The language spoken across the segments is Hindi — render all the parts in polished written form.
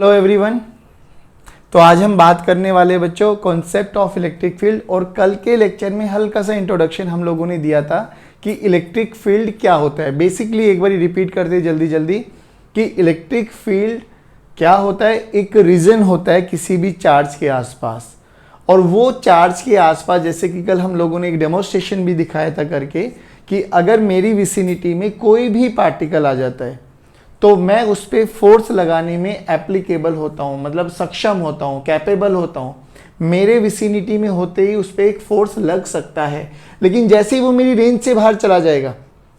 Hello everyone. तो आज हम बात करने वाले बच्चों कॉन्सेप्ट ऑफ इलेक्ट्रिक फील्ड। और कल के लेक्चर में हल्का सा इंट्रोडक्शन हम लोगों ने दिया था कि इलेक्ट्रिक फील्ड क्या होता है। बेसिकली एक बार रिपीट कर दे जल्दी जल्दी कि इलेक्ट्रिक फील्ड क्या होता है। एक रीजन होता है किसी भी चार्ज के आसपास, और वो चार्ज के आसपास जैसे कि कल हम लोगों ने एक डेमोन्स्ट्रेशन भी दिखाया था करके कि अगर मेरी विसिनिटी में कोई भी पार्टिकल आ जाता है तो मैं उस पर फोर्स लगाने में एप्लीकेबल होता हूँ, मतलब सक्षम होता हूँ, कैपेबल होता हूँ। मेरे विसिनिटी में होते ही उस पर एक फोर्स लग सकता है, लेकिन जैसे ही वो मेरी रेंज से बाहर चला जाएगा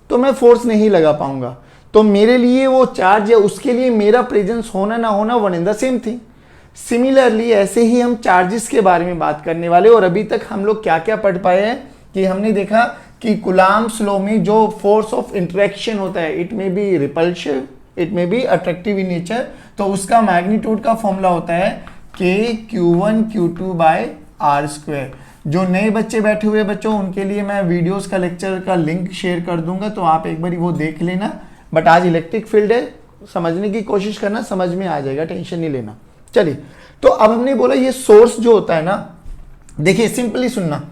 तो मैं फोर्स नहीं लगा पाऊंगा। तो मेरे लिए वो चार्ज या उसके लिए मेरा प्रेजेंस होना ना होना one in the same thing. Similarly ऐसे ही हम चार्जेस के बारे में बात करने वाले। और अभी तक हम लोग क्या क्या पढ़ पाए हैं कि हमने देखा कि कूलम्ब्स लॉ में जो फोर्स ऑफ इंटरेक्शन होता है, इट में बी रिपल्सिव, इट में बी अट्रैक्टिव इन नेचर, तो उसका मैग्नीट्यूड का फॉर्मूला होता है K/Q1/Q2/R²। जो नए बच्चे बैठे हुए बच्चों उनके लिए मैं वीडियोस का लेक्चर का लिंक शेयर कर दूंगा, तो आप एक बार वो देख लेना। बट आज इलेक्ट्रिक फील्ड है, समझने की कोशिश करना, समझ में आ जाएगा, टेंशन नहीं लेना। चलिए, तो अब हमने बोला ये सोर्स जो होता है ना, देखिए सिंपली सुनना।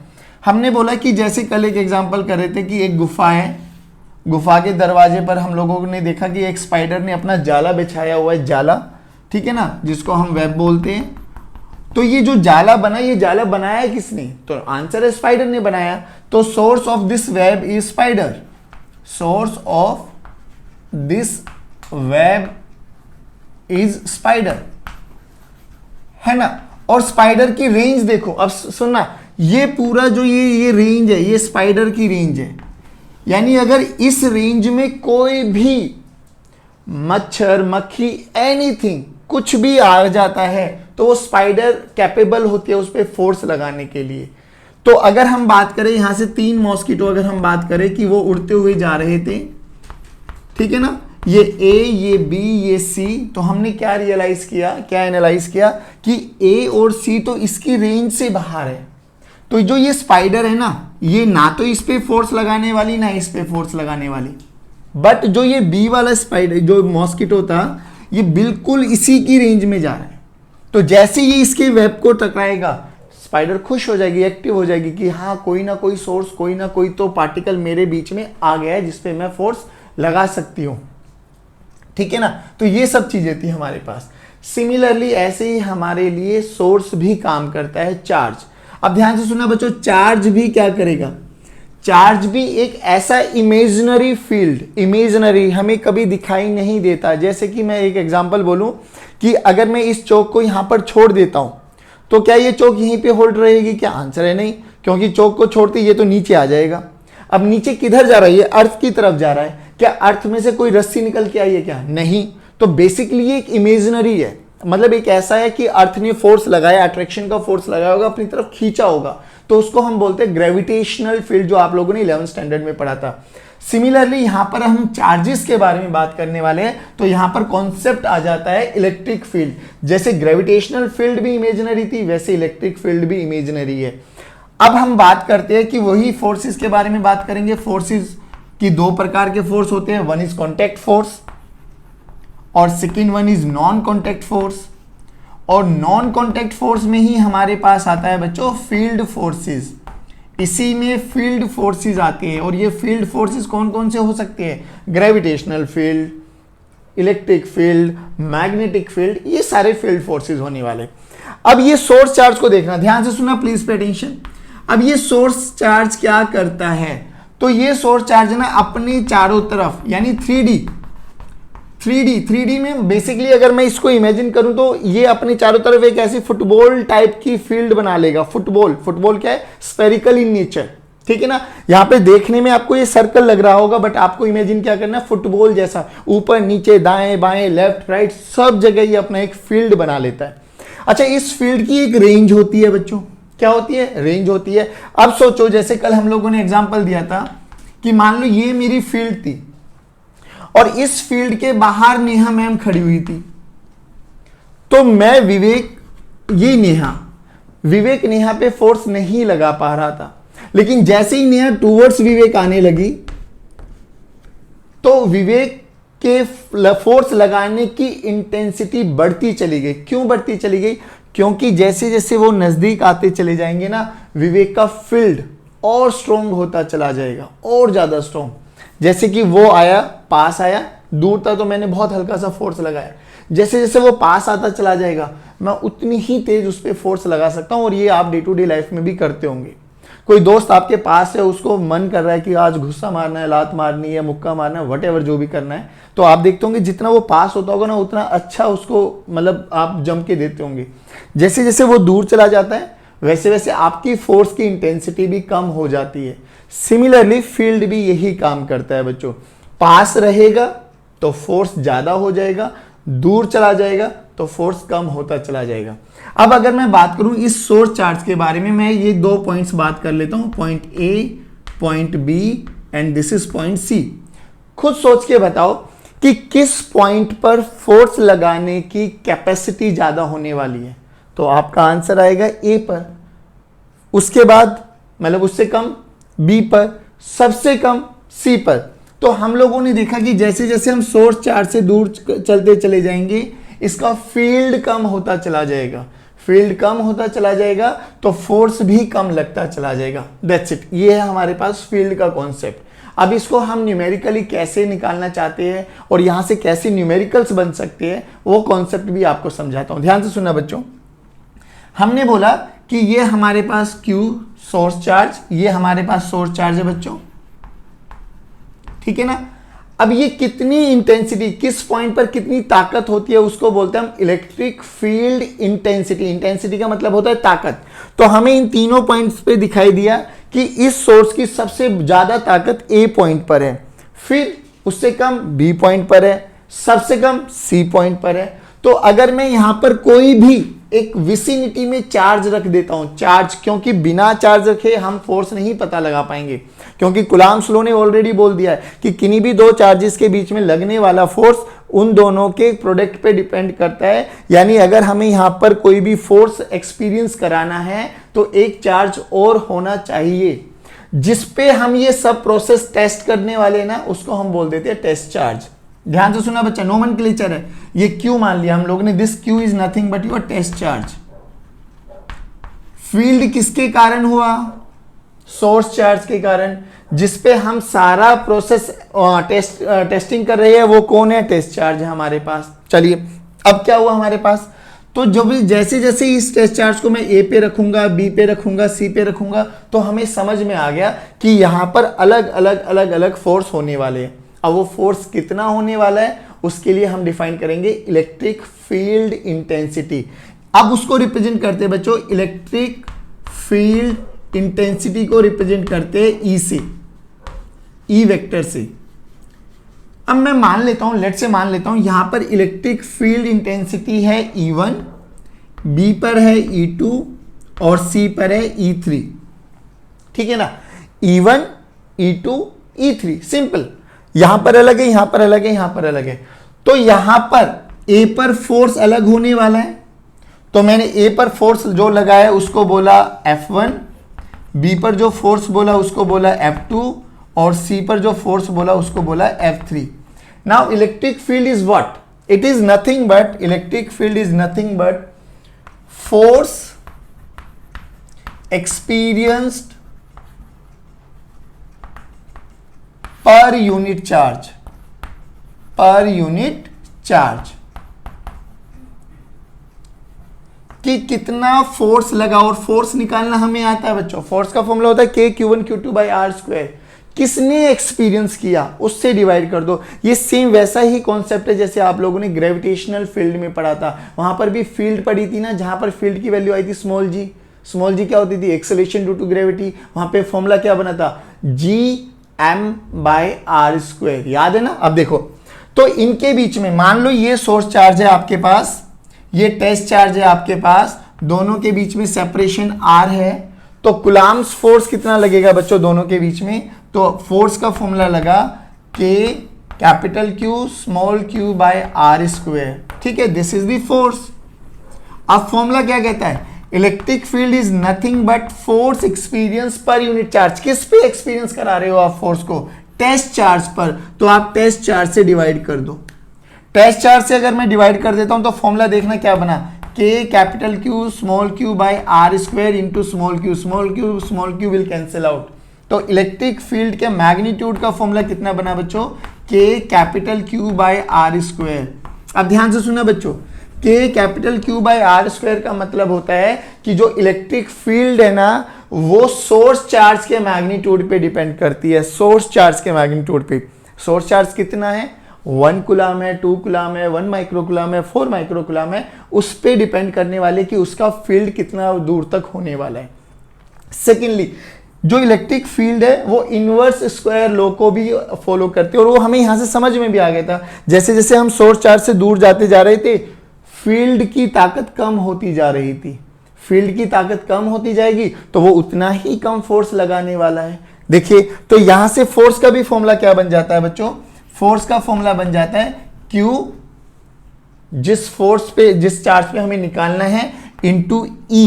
हमने बोला कि जैसे कल एक एग्जांपल कर रहे थे कि एक गुफा है, गुफा के दरवाजे पर हम लोगों ने देखा कि एक स्पाइडर ने अपना जाला बिछाया हुआ है, जाला, ठीक है ना, जिसको हम वेब बोलते हैं। तो ये जो जाला बना, ये जाला बनाया किसने? तो आंसर है स्पाइडर ने बनाया। तो source of this web is spider, source of this web is spider, है ना। और स्पाइडर की रेंज देखो, अब सुनना, ये पूरा जो ये रेंज है, ये स्पाइडर की रेंज है। यानी अगर इस रेंज में कोई भी मच्छर, मक्खी, एनीथिंग कुछ भी आ जाता है तो वो स्पाइडर कैपेबल होती है उस पर फोर्स लगाने के लिए। तो अगर हम बात करें यहां से 3 मॉस्किटो अगर हम बात करें कि वो उड़ते हुए जा रहे थे, ठीक है ना, ये ए, ये बी, ये सी, तो हमने क्या रियलाइज किया, क्या एनालाइज किया कि ए और सी तो इसकी रेंज से बाहर है। तो जो ये स्पाइडर है ना, ये ना तो इस पे फोर्स लगाने वाली ना इस पे फोर्स लगाने वाली। बट जो ये बी वाला स्पाइडर, जो मॉस्किटो था, ये बिल्कुल इसी की रेंज में जा रहा है। तो जैसे ये इसके वेब को टकराएगा, स्पाइडर खुश हो जाएगी, एक्टिव हो जाएगी कि हाँ कोई ना कोई सोर्स, कोई ना कोई तो पार्टिकल मेरे बीच में आ गया है जिसपे मैं फोर्स लगा सकती हूँ, ठीक है ना। तो ये सब चीजें थी हमारे पास। सिमिलरली ऐसे ही हमारे लिए सोर्स भी काम करता है, चार्ज। अब ध्यान से सुनना बच्चों, चार्ज भी क्या करेगा? चार्ज भी एक ऐसा इमेजिनरी फील्ड, इमेजिनरी, हमें कभी दिखाई नहीं देता। जैसे कि मैं एक एग्जांपल बोलूं कि अगर मैं इस चौक को यहां पर छोड़ देता हूं तो क्या ये चौक यहीं पे होल्ड रहेगी? क्या आंसर है नहीं, क्योंकि चौक को छोड़ते ये तो नीचे आ जाएगा। अब नीचे किधर जा रहा है? ये अर्थ की तरफ जा रहा है। क्या अर्थ में से कोई रस्सी निकल के आई है? क्या नहीं। तो बेसिकली ये एक इमेजिनरी है, मतलब एक ऐसा है कि अर्थ ने फोर्स लगाया, अट्रैक्शन का फोर्स लगाया होगा, अपनी तरफ खींचा होगा, तो उसको हम बोलते हैं ग्रेविटेशनल फील्ड, जो आप लोगों ने 11th स्टैंडर्ड में पढ़ा था। सिमिलरली यहां पर हम चार्जेस के बारे में बात करने वाले हैं, तो यहां पर कॉन्सेप्ट आ जाता है इलेक्ट्रिक फील्ड। जैसे ग्रेविटेशनल फील्ड भी इमेजिनरी थी, वैसे इलेक्ट्रिक फील्ड भी इमेजिनरी है। अब हम बात करते हैं कि वही फोर्सेस के बारे में बात करेंगे। फोर्सेस की 2 प्रकार के फोर्स होते हैं, वन इज कॉन्टैक्ट फोर्स और second one is non contact force. और नॉन कॉन्टैक्ट फोर्स में ही हमारे पास आता है बच्चों फील्ड फोर्सेस। इसी में फील्ड फोर्सेस आती है। और ये फील्ड फोर्सेस कौन कौन से हो सकते हैं? Gravitational field, electric field, magnetic field, ये सारे फील्ड फोर्सेस होने वाले। अब ये सोर्स चार्ज को देखना, ध्यान से सुनना प्लीज, पे अटेंशन। अब ये सोर्स चार्ज क्या करता है? तो ये सोर्स चार्ज ना अपने चारों तरफ, यानी 3D में बेसिकली अगर मैं इसको इमेजिन करूं तो ये अपने चारों तरफ एक ऐसी फुटबॉल टाइप की फील्ड बना लेगा। फुटबॉल क्या है? स्फेरिकल इन नेचर, ठीक है ना। यहां पे देखने में आपको ये सर्कल लग रहा होगा, बट आपको इमेजिन क्या करना है? फुटबॉल जैसा, ऊपर नीचे, दाएं बाएं, लेफ्ट राइट, सब जगह ये अपना एक फील्ड बना लेता है। अच्छा, इस फील्ड की एक रेंज होती है बच्चों। क्या होती है? रेंज होती है। अब सोचो, जैसे कल हम लोगों ने एग्जाम्पल दिया था कि मान लो ये मेरी फील्ड थी और इस फील्ड के बाहर नेहा मैम खड़ी हुई थी, तो मैं विवेक नेहा पे फोर्स नहीं लगा पा रहा था। लेकिन जैसे ही नेहा टूवर्ड्स विवेक आने लगी तो विवेक कि फोर्स लगाने की इंटेंसिटी बढ़ती चली गई। क्यों बढ़ती चली गई? क्योंकि जैसे जैसे वो नजदीक आते चले जाएंगे ना, विवेक का फील्ड और स्ट्रॉन्ग होता चला जाएगा, और ज्यादा स्ट्रॉन्ग। जैसे कि वो आया, पास आया, दूर था तो मैंने बहुत हल्का सा फोर्स लगाया, जैसे जैसे वो पास आता चला जाएगा मैं उतनी ही तेज उस पर फोर्स लगा सकता हूं। और ये आप डे टू डे लाइफ में भी करते होंगे। कोई दोस्त आपके पास है, उसको मन कर रहा है कि आज गुस्सा मारना है, लात मारनी है, मुक्का मारना है, व्हाटएवर जो भी करना है, तो आप देखते होंगे जितना वो पास होता होगा ना उतना अच्छा उसको मतलब आप जम के देते होंगे। जैसे जैसे वो दूर चला जाता है वैसे वैसे आपकी फोर्स की इंटेंसिटी भी कम हो जाती है। सिमिलरली फील्ड भी यही काम करता है बच्चों। पास रहेगा तो फोर्स ज्यादा हो जाएगा, दूर चला जाएगा तो फोर्स कम होता चला जाएगा। अब अगर मैं बात करूं इस सोर्स चार्ज के बारे में, मैं ये 2 पॉइंट्स बात कर लेता हूं, point A, point B and this is point C. खुद सोच के बताओ कि किस पॉइंट पर फोर्स लगाने की कैपेसिटी ज्यादा होने वाली है। तो आपका आंसर आएगा ए पर, उसके बाद मतलब उससे कम बी पर, सबसे कम सी पर। तो हम लोगों ने देखा कि जैसे जैसे हम सोर्स चार्ज से दूर चलते चले जाएंगे इसका फील्ड कम होता चला जाएगा, फील्ड कम होता चला जाएगा तो फोर्स भी कम लगता चला जाएगा। दैट्स इट, ये है हमारे पास फील्ड का कॉन्सेप्ट। अब इसको हम न्यूमेरिकली कैसे निकालना चाहते हैं और यहां से कैसे न्यूमेरिकल्स बन सकते हैं वो कॉन्सेप्ट भी आपको समझाता हूं। ध्यान से सुनना बच्चों। हमने बोला कि ये हमारे पास Q सोर्स चार्ज, ये हमारे पास सोर्स चार्ज है बच्चों, ठीक है ना। अब ये कितनी इंटेंसिटी, किस पॉइंट पर कितनी ताकत होती है उसको बोलते हैं हम इलेक्ट्रिक फील्ड इंटेंसिटी। इंटेंसिटी का मतलब होता है ताकत। तो हमें इन तीनों पॉइंट्स पे दिखाई दिया कि इस सोर्स की सबसे ज्यादा ताकत ए पॉइंट पर है, फिर उससे कम बी पॉइंट पर है, सबसे कम सी पॉइंट पर है। तो अगर मैं यहां पर कोई भी एक विसिनिटी में चार्ज रख देता हूं, चार्ज, क्योंकि बिना चार्ज रखे हम फोर्स नहीं पता लगा पाएंगे, क्योंकि कुलाम्स लॉ ने ऑलरेडी बोल दिया है कि किन्हीं भी दो चार्जेस के बीच में लगने वाला फोर्स उन दोनों के प्रोडक्ट पे डिपेंड करता है। यानी अगर हमें यहां पर कोई भी फोर्स एक्सपीरियंस कराना है तो एक चार्ज और होना चाहिए, जिस पे हम ये सब प्रोसेस टेस्ट करने वाले ना उसको हम बोल देते हैं टेस्ट चार्ज। ध्यान से सुना बच्चा, नोमेनक्लेचर है, ये क्यू मान लिया हम लोगों ने, this Q is nothing but your test charge. Field किसके कारण हुआ? सोर्स चार्ज के कारण, जिसपे हम सारा प्रोसेस टेस्टिंग कर रहे हैं वो कौन है? टेस्ट चार्ज है हमारे पास। चलिए अब क्या हुआ हमारे पास, तो जो भी जैसे जैसे इस टेस्ट चार्ज को मैं ए पे रखूंगा, बी पे रखूंगा, सी पे रखूंगा तो हमें समझ में आ गया कि यहां पर अलग अलग अलग अलग फोर्स होने वाले हैं। अब वो फोर्स कितना होने वाला है उसके लिए हम डिफाइन करेंगे इलेक्ट्रिक फील्ड इंटेंसिटी। अब उसको रिप्रेजेंट करते हैं बच्चों, इलेक्ट्रिक फील्ड इंटेंसिटी को रिप्रेजेंट करते हैं ई से, ई वेक्टर से। अब मैं मान लेता हूं, लेट से मान लेता हूं यहां पर इलेक्ट्रिक फील्ड इंटेंसिटी है E1, बी पर है E2 और सी पर है E3, ठीक है ना। E1, E2, E3, simple. यहां पर अलग है, यहां पर अलग है, यहां पर अलग है। तो यहां पर ए पर फोर्स अलग होने वाला है, तो मैंने ए पर फोर्स जो लगाया उसको बोला F1, बी पर जो फोर्स बोला उसको बोला F2 और सी पर जो फोर्स बोला उसको बोला F3। Now electric field is what? It is nothing but, electric field is nothing but force experienced पर यूनिट चार्ज, पर यूनिट चार्ज, कि कितना फोर्स लगा। और फोर्स निकालना हमें आता है बच्चों, फोर्स का फॉर्मूला होता है K(Q1Q2/r²। किसने एक्सपीरियंस किया उससे डिवाइड कर दो। ये सेम वैसा ही कॉन्सेप्ट है जैसे आप लोगों ने ग्रेविटेशनल फील्ड में पढ़ा था, वहां पर भी फील्ड पढ़ी थी ना, जहां पर फील्ड की वैल्यू आई थी स्मॉल जी। स्मॉल जी क्या होती थी? Acceleration due to gravity. वहां पे फॉर्मूला क्या बना था? Gm/r², याद है ना। अब देखो, तो इनके बीच में मान लो ये सोर्स चार्ज है आपके पास, ये टेस्ट चार्ज है आपके पास, दोनों के बीच में सेपरेशन r है, तो कुलाम्स फोर्स कितना लगेगा बच्चों दोनों के बीच में? तो फोर्स का फॉर्मूला लगा K(Q small q/r²), ठीक है, दिस इज द फोर्स। अब फॉर्मूला क्या कहता है? Electric field is nothing but force experience पर यूनिट चार्ज। किस पे एक्सपीरियंस करा रहे हो आप फोर्स को? टेस्ट चार्ज पर, तो आप टेस्ट चार्ज से डिवाइड कर दो। टेस्ट चार्ज से अगर मैं डिवाइड कर देता हूं तो फॉर्मूला देखना क्या बना, K capital Q small Q by R square into small Q will cancel out. तो इलेक्ट्रिक फील्ड के मैग्नीट्यूड का फॉर्मूला कितना बना बच्चों, K capital Q by R square. अब ध्यान से सुना बच्चों, K capital Q by R square का मतलब होता है कि जो इलेक्ट्रिक फील्ड है ना वो सोर्स चार्ज के मैग्नीट्यूड पे डिपेंड करती है, सोर्स चार्ज के मैग्नीट्यूड पे। सोर्स चार्ज कितना है, 1 कूलम है, 2 कूलम है, 1 माइक्रो कूलम है, 4 माइक्रो कूलम है, उस पे डिपेंड करने वाले कि उसका फील्ड कितना दूर तक होने वाला है। सेकेंडली, जो इलेक्ट्रिक फील्ड है वो इनवर्स स्क्वायर लॉ को भी फॉलो करती है, और वो हमें यहां से समझ में भी आ गया था। जैसे जैसे हम सोर्स चार्ज से दूर जाते जा रहे थे, फील्ड की ताकत कम होती जा रही थी। फील्ड की ताकत कम होती जाएगी तो वो उतना ही कम फोर्स लगाने वाला है। देखिए, तो यहां से फोर्स का भी फॉर्मूला क्या बन जाता है बच्चों, फोर्स का फॉर्मूला बन जाता है Q, जिस फोर्स पे, जिस चार्ज पे हमें निकालना है, into E,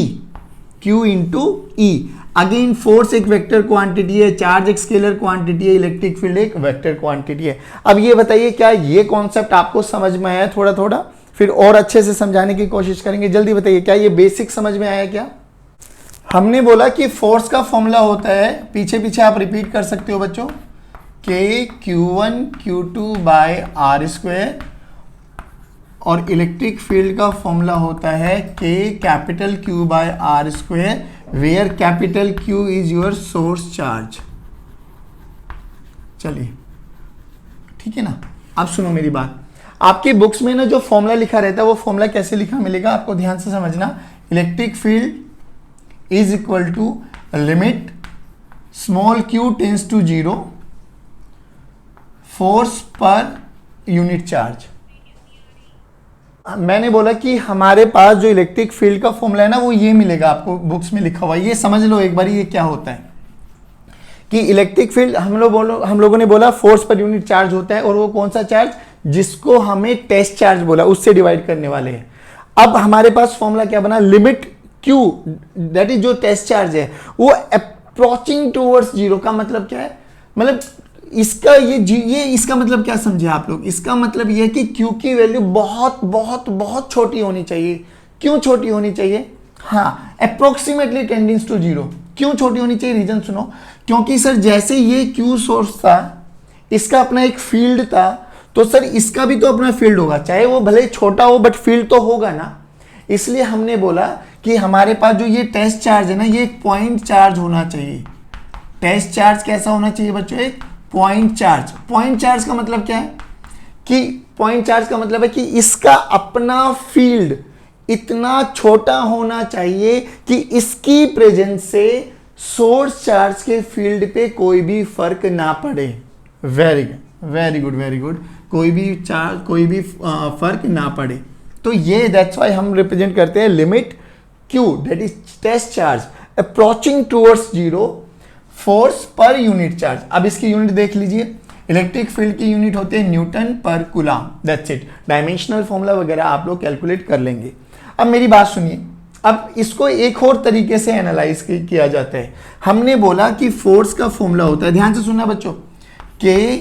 Q into E। Again force एक वेक्टर क्वांटिटी है, चार्ज एक स्केलर क्वांटिटी है, इलेक्ट्रिक फील्ड एक वेक्टर क्वांटिटी है। अब ये बताइए क्या ये कॉन्सेप्ट आपको समझ में आया थोड़ा थोड़ा, फिर और अच्छे से समझाने की कोशिश करेंगे। जल्दी बताइए क्या ये बेसिक समझ में आया क्या। हमने बोला कि फोर्स का फॉर्मूला होता है, पीछे पीछे आप रिपीट कर सकते हो बच्चों, K Q1 Q2 by R square, और इलेक्ट्रिक फील्ड का फॉर्मूला होता है K capital Q by R square, where capital Q is your source charge. चलिए ठीक है ना। अब सुनो मेरी बात, आपकी बुक्स में ना जो फॉर्मूला लिखा रहता है वो फॉर्मूला कैसे लिखा मिलेगा आपको ध्यान से समझना। Electric field is equal to limit small q tends to 0 force per unit charge. मैंने बोला कि हमारे पास जो इलेक्ट्रिक फील्ड का फॉर्मूला है ना वो ये मिलेगा आपको बुक्स में लिखा हुआ। ये समझ लो एक बार ये क्या होता है कि इलेक्ट्रिक फील्ड हम लोगों ने बोला फोर्स पर यूनिट चार्ज होता है, और वो कौन सा चार्ज, जिसको हमें टेस्ट चार्ज बोला उससे डिवाइड करने वाले हैं। अब हमारे पास फॉर्मूला क्या बना, लिमिट Q, दैट इज जो टेस्ट चार्ज है वो अप्रोचिंग टूवर्ड्स 0 का मतलब क्या है, मतलब इसका ये इसका मतलब क्या समझे आप लोग, इसका मतलब ये है कि Q की वैल्यू बहुत बहुत बहुत छोटी होनी चाहिए। क्यों छोटी होनी चाहिए, हाँ, अप्रोक्सीमेटली टेंडिंग्स टू 0। क्यों छोटी होनी चाहिए, रीजन सुनो, क्योंकि सर जैसे ये Q सोर्स था, इसका अपना एक फील्ड था, तो सर इसका भी तो अपना फील्ड होगा, चाहे वो भले छोटा हो बट फील्ड तो होगा ना। इसलिए हमने बोला कि हमारे पास जो ये टेस्ट चार्ज है ना ये एक पॉइंट चार्ज होना चाहिए। टेस्ट चार्ज कैसा होना चाहिए बच्चों, एक पॉइंट चार्ज। पॉइंट चार्ज का मतलब क्या है कि पॉइंट चार्ज का मतलब है कि इसका अपना फील्ड इतना छोटा होना चाहिए कि इसकी प्रेजेंस से सोर्स चार्ज के फील्ड पे कोई भी फर्क ना पड़े। वेरी गुड, कोई भी फर्क ना पड़े। तो ये दैट्स व्हाई हम रिप्रेजेंट करते हैं limit Q, that is test charge approaching towards 0 force per unit charge. अब इसकी यूनिट देख लीजिए, इलेक्ट्रिक फील्ड की यूनिट होती है न्यूटन पर coulomb, that's it. Dimensional formula वगैरह आप लोग कैलकुलेट कर लेंगे। अब मेरी बात सुनिए, अब इसको एक और तरीके से एनालाइज किया जाता है। हमने बोला कि फोर्स का फॉर्मूला होता है, ध्यान से सुनना बच्चों, K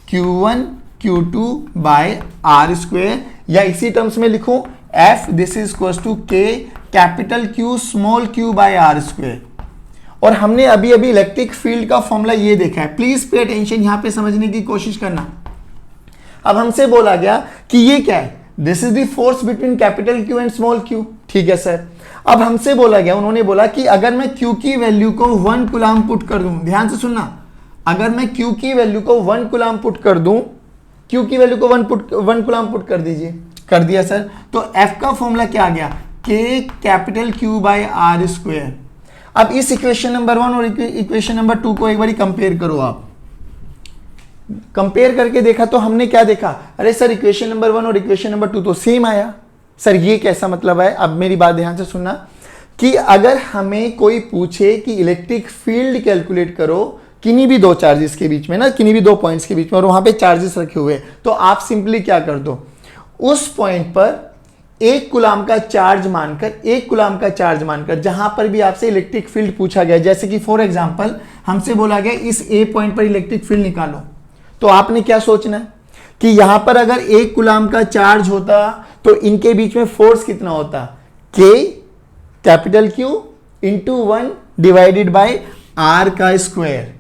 Q1 Q2 by R square, या इसी टर्म्स में लिखूं F, this is equal to K capital Q small q by R square. और हमने अभी अभी इलेक्ट्रिक फील्ड का फॉर्मूला ये देखा है, प्लीज पे अटेंशन, यहां पे समझने की कोशिश करना। अब हमसे बोला गया कि ये क्या है, this is the force between capital Q and small q, ठीक है सर। अब हमसे बोला गया, उन्होंने बोला कि अगर मैं Q की वैल्यू को 1 कूलम पुट कर दूं, ध्यान से सुनना, अगर मैं Q की वैल्यू को 1 कूलम पुट कर दूं, Q की वैल्यू को 1 कूलम पुट कर दीजिए, कर दिया सर, तो F का फॉर्मूला क्या आ गया, K capital Q by R square. अब इस इक्वेशन नंबर 1 और इक्वेशन नंबर 2 को एक बार कंपेयर करो। आप कंपेयर करके देखा तो हमने क्या देखा, अरे सर इक्वेशन नंबर 1 और इक्वेशन नंबर 2 तो सेम आया। सर ये कैसा मतलब है, अब मेरी बात ध्यान से सुनना, कि अगर हमें कोई पूछे कि इलेक्ट्रिक फील्ड कैलकुलेट करो किन्हीं भी दो चार्जेस के बीच में ना, किन्हीं भी दो पॉइंट्स के बीच में, और वहां पे चार्जेस रखे हुए, तो आप सिंपली क्या कर दो, उस पॉइंट पर 1 कूलम का चार्ज मानकर, 1 कूलम का चार्ज मानकर, जहां पर भी आपसे इलेक्ट्रिक फील्ड पूछा गया, जैसे कि फॉर एग्जांपल हमसे बोला गया इस ए पॉइंट पर इलेक्ट्रिक फील्ड निकालो। तो आपने क्या सोचना है कि यहां पर अगर 1 कूलम का चार्ज होता तो इनके बीच में फोर्स कितना होता, K capital Q into 1 divided by R का स्क्वायर।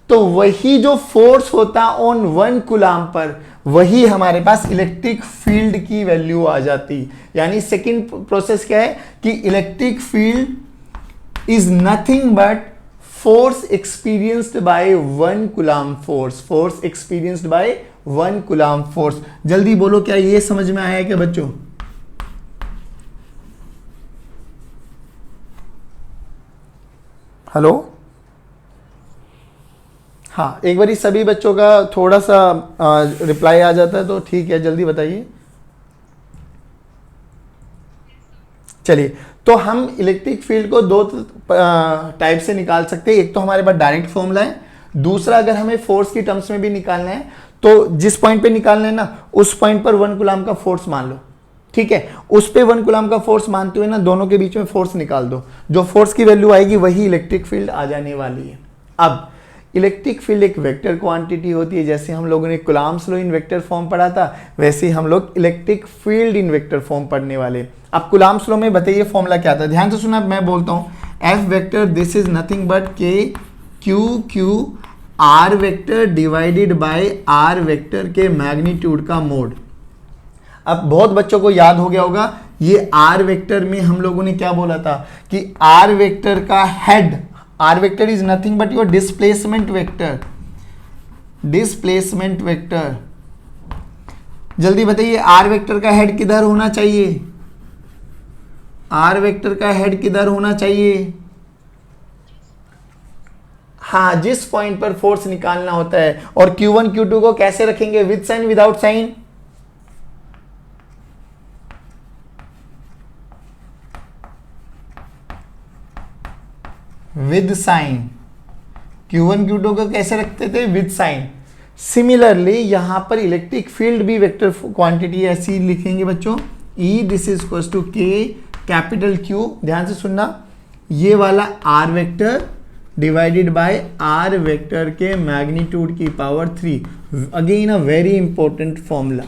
तो वही जो फोर्स होता ऑन 1 कूलम पर, वही हमारे पास इलेक्ट्रिक फील्ड की वैल्यू आ जाती। यानी सेकंड प्रोसेस क्या है कि electric field is nothing but force experienced by 1 coulomb force experienced by 1 coulomb force. जल्दी बोलो, क्या ये समझ में आया क्या बच्चों? हेलो, हाँ, एक बारी सभी बच्चों का थोड़ा सा रिप्लाई आ जाता है तो ठीक है, जल्दी बताइए। चलिए, तो हम इलेक्ट्रिक फील्ड को दो टाइप से निकाल सकते हैं। एक तो हमारे पास डायरेक्ट फॉर्मूला है, दूसरा अगर हमें फोर्स की टर्म्स में भी निकालना है तो जिस पॉइंट पे निकालना है ना, उस पॉइंट पर 1 कूलम का फोर्स मान लो, ठीक है। उस पे 1 कूलम का फोर्स मानते हुए ना दोनों के बीच में फोर्स निकाल दो। जो फोर्स की वैल्यू आएगी वही इलेक्ट्रिक फील्ड आ जाने वाली है। अब इलेक्ट्रिक फील्ड एक वेक्टर क्वांटिटी होती है। जैसे हम लोगों ने Coulomb's law in vector form पढ़ा था, वैसे हम लोग electric field in vector form पढ़ने वाले। अब कूलम्स लॉ में बताइए फॉर्मूला क्या था, ध्यान से सुना, मैं बोलता हूं F vector this is nothing but K Q Q R vector divided by R vector के मैग्नीट्यूड का मोड। अब बहुत बच्चों को याद हो गया होगा, ये आर वेक्टर में हम लोगों ने क्या बोला था कि आर वेक्टर का head, R vector is nothing but your displacement vector, displacement vector. जल्दी बताइए, आर वेक्टर का हेड किधर होना चाहिए? आर वेक्टर का हेड किधर होना चाहिए? हाँ, जिस पॉइंट पर फोर्स निकालना होता है। और Q1 Q2 को कैसे रखेंगे, with sign without sign? With sign. Q1 Q2 को कैसे रखते थे, विद साइन। सिमिलरली यहां पर इलेक्ट्रिक फील्ड भी वेक्टर क्वांटिटी ऐसी लिखेंगे बच्चों, E this is equal to K capital Q, ध्यान से सुनना, ये वाला R vector divided by R vector के मैग्नीट्यूड की power 3। Again a very important formula.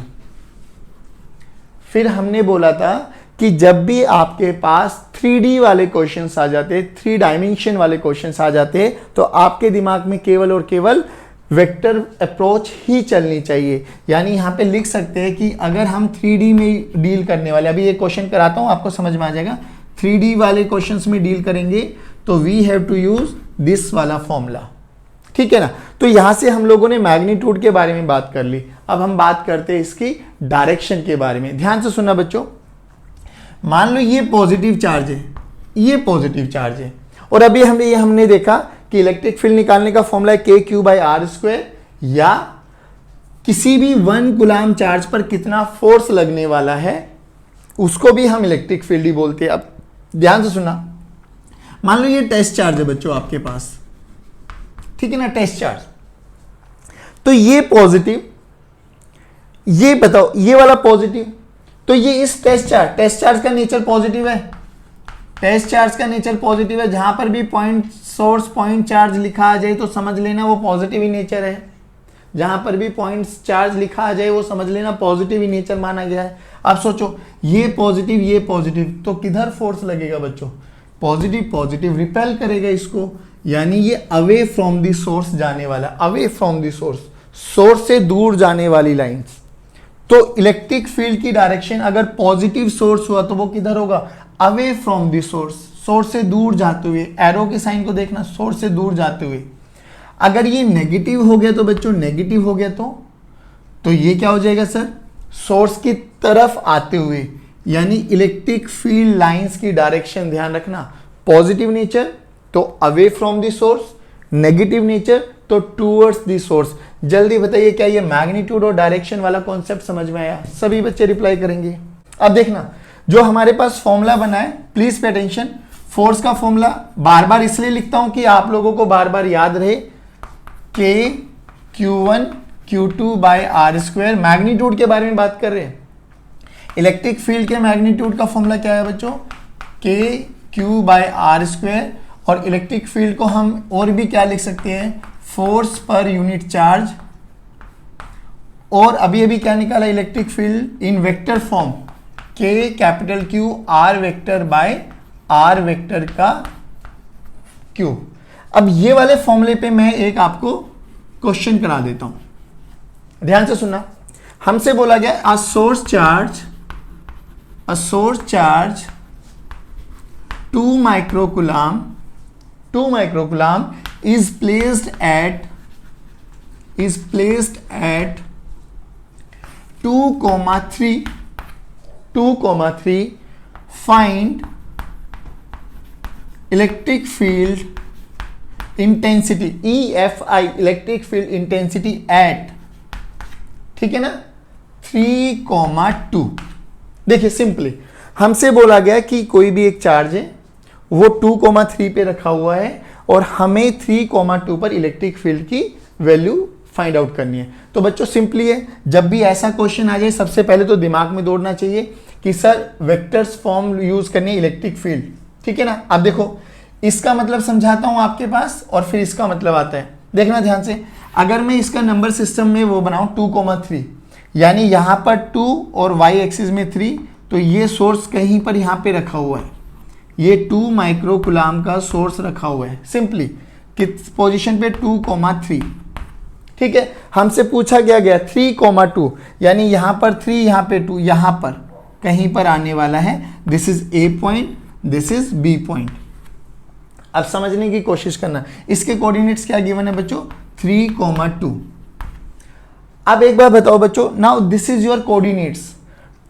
फिर हमने बोला था कि जब भी आपके पास 3D वाले क्वेश्चंस आ जाते, 3 डायमेंशन वाले क्वेश्चंस आ जाते, तो आपके दिमाग में केवल और केवल वेक्टर अप्रोच ही चलनी चाहिए। यानी यहां पे लिख सकते हैं कि अगर हम 3D में डील करने वाले, अभी ये क्वेश्चन कराता हूं आपको समझ में आ जाएगा, 3D वाले क्वेश्चंस में डील करेंगे तो we have to use this वाला फॉर्मूला, ठीक है ना। तो यहां से हम लोगों ने मैग्नीट्यूड के बारे में बात कर ली। अब हम बात करते हैं इसकी डायरेक्शन के बारे में। ध्यान से सुनना बच्चों, मान लो ये पॉजिटिव चार्ज है, ये पॉजिटिव चार्ज है, और अभी हमने देखा कि इलेक्ट्रिक फील्ड निकालने का फॉर्मूला है के क्यू बाई आर स्क्वायर, या किसी भी 1 कूलम चार्ज पर कितना फोर्स लगने वाला है उसको भी हम इलेक्ट्रिक फील्ड ही बोलते हैं। अब ध्यान से सुनना, मान लो ये टेस्ट चार्ज है बच्चों आपके पास, ठीक है ना, टेस्ट चार्ज। तो ये पॉजिटिव, ये बताओ ये वाला पॉजिटिव, तो ये इस टेस्ट चार्ज का नेचर पॉजिटिव है, टेस्ट चार्ज का नेचर पॉजिटिव है। जहां पर भी पॉइंट सोर्स पॉइंट चार्ज लिखा आ जाए तो समझ लेना वो पॉजिटिव ही नेचर है। जहां पर भी पॉइंट चार्ज लिखा आ जाए वो समझ लेना पॉजिटिव ही नेचर माना गया है। अब सोचो, ये पॉजिटिव, तो किधर फोर्स लगेगा बच्चों? पॉजिटिव रिपेल करेगा इसको, यानी ये अवे फ्रॉम द सोर्स जाने वाला, अवे फ्रॉम द सोर्स से दूर जाने वाली लाइंस। तो इलेक्ट्रिक फील्ड की डायरेक्शन अगर पॉजिटिव सोर्स हुआ तो वो किधर होगा? अवे फ्रॉम द सोर्स से दूर जाते हुए। एरो के साइन को देखना, सोर्स से दूर जाते हुए। अगर ये नेगेटिव हो गया तो बच्चों, नेगेटिव हो गया तो ये क्या हो जाएगा सर? सोर्स की तरफ आते हुए। यानी इलेक्ट्रिक फील्ड लाइंस की डायरेक्शन ध्यान रखना, पॉजिटिव नेचर तो away from the source, negative nature तो टूवर्ड्स द सोर्स। जल्दी बताइए, क्या ये मैग्नीट्यूड और डायरेक्शन वाला कॉन्सेप्ट समझ में आया? सभी बच्चे रिप्लाई करेंगे। अब देखना, जो हमारे पास फॉर्मूला बना है, प्लीज पे अटेंशन। फोर्स का फॉर्मूला बार बार इसलिए लिखता हूं कि आप लोगों को बार बार याद रहे, के Q1 Q2 by R square. Magnitude के बारे में बात कर रहे हैं, इलेक्ट्रिक फील्ड के मैग्नीट्यूड का फॉर्मूला क्या है बच्चों? K Q by R square. और इलेक्ट्रिक फील्ड को हम और भी क्या लिख सकते हैं, फोर्स पर यूनिट चार्ज। और अभी अभी क्या निकाला electric field in vector form, K capital Q R vector by R vector का क्यूब। अब ये वाले फॉर्मूले पे मैं एक आपको क्वेश्चन करा देता हूं, ध्यान से सुनना। हमसे बोला गया a source charge 2 microcoulomb is placed at 2,3 find electric field intensity EFI electric field intensity at, ठीक है ना, 3,2। देखिए सिंपली हमसे बोला गया कि कोई भी एक चार्ज है वो 2,3 पे रखा हुआ है और हमें 3,2 पर इलेक्ट्रिक फील्ड की वैल्यू फाइंड आउट करनी है। तो बच्चों सिंपली है, जब भी ऐसा क्वेश्चन आ जाए सबसे पहले तो दिमाग में दौड़ना चाहिए कि सर वेक्टर्स फॉर्म यूज करनी है इलेक्ट्रिक फील्ड, ठीक है ना। अब देखो इसका मतलब समझाता हूं आपके पास और फिर इसका मतलब आता है, देखना ध्यान से। अगर मैं इसका नंबर सिस्टम में वो बनाऊं 2,3, यानी यहां पर 2 और y एक्सिस में 3, तो ये सोर्स कहीं पर यहां पे रखा हुआ है, ये 2 माइक्रोकूलम का सोर्स रखा हुआ है सिंपली किस पोजीशन पे 2,3, ठीक है। हमसे पूछा गया 3,2, यानी यहां पर 3 यहां पे 2, यहां पर कहीं पर आने वाला है। This is A point, this is B point. अब समझने की कोशिश करना, इसके कोऑर्डिनेट्स क्या गिवन है बच्चों, 3,2। अब एक बार बताओ बच्चों, now this is your coordinates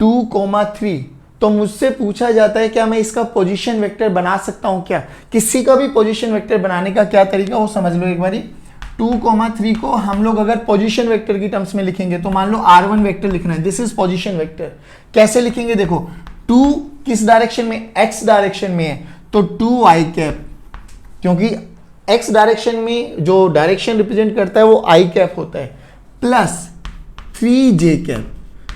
2,3, तो मुझसे पूछा जाता है क्या मैं इसका पोजीशन वेक्टर बना सकता हूं क्या। किसी का भी पोजीशन वेक्टर बनाने का क्या तरीका वो समझ लो एक बारी। 2,3 को हम लोग अगर पोजीशन वेक्टर की टर्म्स में लिखेंगे तो मान लो r1 वेक्टर लिखना है, दिस इज पोजीशन वेक्टर। कैसे लिखेंगे देखो, 2 किस डायरेक्शन में, x डायरेक्शन में है तो 2i कैप, क्योंकि x डायरेक्शन में जो डायरेक्शन रिप्रेजेंट करता है वो i कैप होता है, प्लस 3j कैप।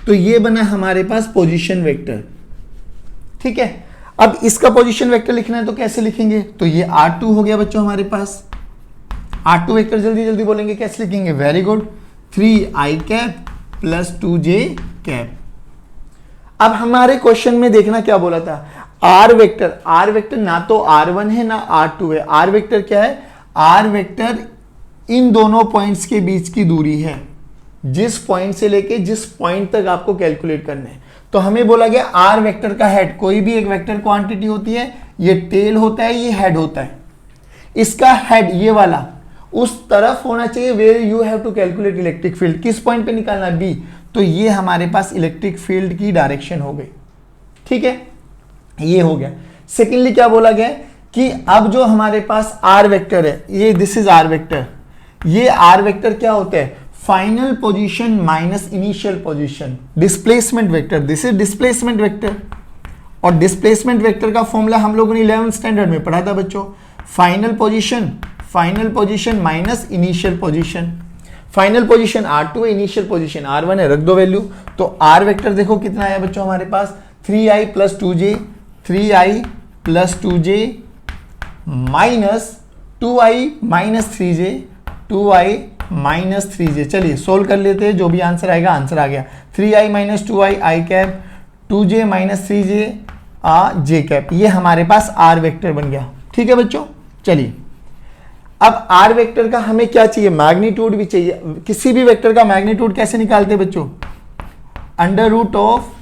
तो ये बना हमारे पास पोजीशन वेक्टर, ठीक है। अब इसका पोजीशन वेक्टर लिखना है तो कैसे लिखेंगे, तो ये r2 हो गया बच्चों हमारे पास। r2 वेक्टर जल्दी जल्दी बोलेंगे कैसे लिखेंगे, very good, 3i cap plus 2j cap. अब हमारे क्वेश्चन में देखना क्या बोला था, r वेक्टर ना तो r1 है ना r2 है। r वेक्टर क्या है, r वेक्टर इन दोनों पॉइंट्स के बीच की दूरी है, जिस पॉइंट से लेके जिस पॉइंट तक आपको कैलकुलेट करना है। तो हमें बोला गया r वेक्टर का हेड, कोई भी एक वेक्टर क्वांटिटी होती है, ये टेल होता है, ये हेड होता है। इसका हेड ये वाला उस तरफ होना चाहिए where you have to calculate electric field, किस पॉइंट पे निकालना है, बी। तो ये हमारे पास इलेक्ट्रिक फील्ड की डायरेक्शन हो गई, ठीक है, ये हो गया। सेकेंडली क्या बोला गया कि अब जो हमारे पास r वेक्टर है, ये दिस इज r वेक्टर, ये r वेक्टर क्या होता है, final position minus initial position, displacement vector, this is displacement vector. और डिस्प्लेसमेंट वेक्टर का फॉर्मूला हम लोगों ने 11th स्टैंडर्ड में पढ़ा था बच्चों, final position minus initial position. Final position r2 है, इनिशियल पोजीशन r1 है, रख दो वैल्यू। तो r वेक्टर देखो कितना आया बच्चों हमारे पास, 3i plus 2j, 3i plus 2j minus 2i minus 3j, 2i minus 3j। चलिए सोल्व कर लेते हैं, जो भी आंसर आएगा, आंसर आ गया 3i minus 2i i cap, 2j minus 3j j cap. ये हमारे पास r वेक्टर बन गया, ठीक है बच्चों। चलिए अब r वेक्टर का हमें क्या चाहिए, मैग्नीट्यूड भी चाहिए। किसी भी वेक्टर का मैग्नीट्यूड कैसे निकालते हैं बच्चों, अंडर रूट ऑफ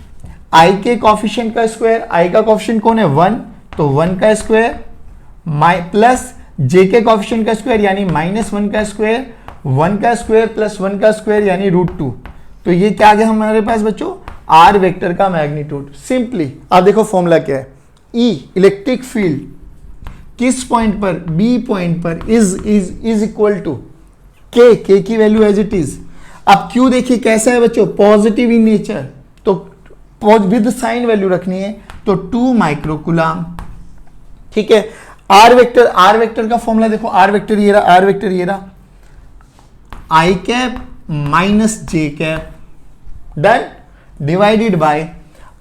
i के कॉफिशिएंट का स्क्वायर, i का कॉफिशिएंट कौन है 1, तो 1 का स्क्वायर प्लस j के कॉफिशिएंट का स्क्वायर यानी माइनस 1 का स्क्वायर, 1 का स्क्वायर प्लस 1 का स्क्वायर यानी √2। तो ये क्या आ गया हमारे पास बच्चों, r वेक्टर का मैग्नीट्यूड। सिंपली अब देखो फॉर्मूला क्या है, E इलेक्ट्रिक फील्ड किस पॉइंट पर, B पॉइंट पर इज इक्वल टू K की वैल्यू एज इट इज। अब Q देखिए कैसा है बच्चों, पॉजिटिव इन नेचर, तो विद साइन वैल्यू रखनी है, तो 2 माइक्रोकूलम, ठीक है। R वेक्टर का फॉर्मूला देखो, R वेक्टर ये रहा, I cap minus j cap, done, divided by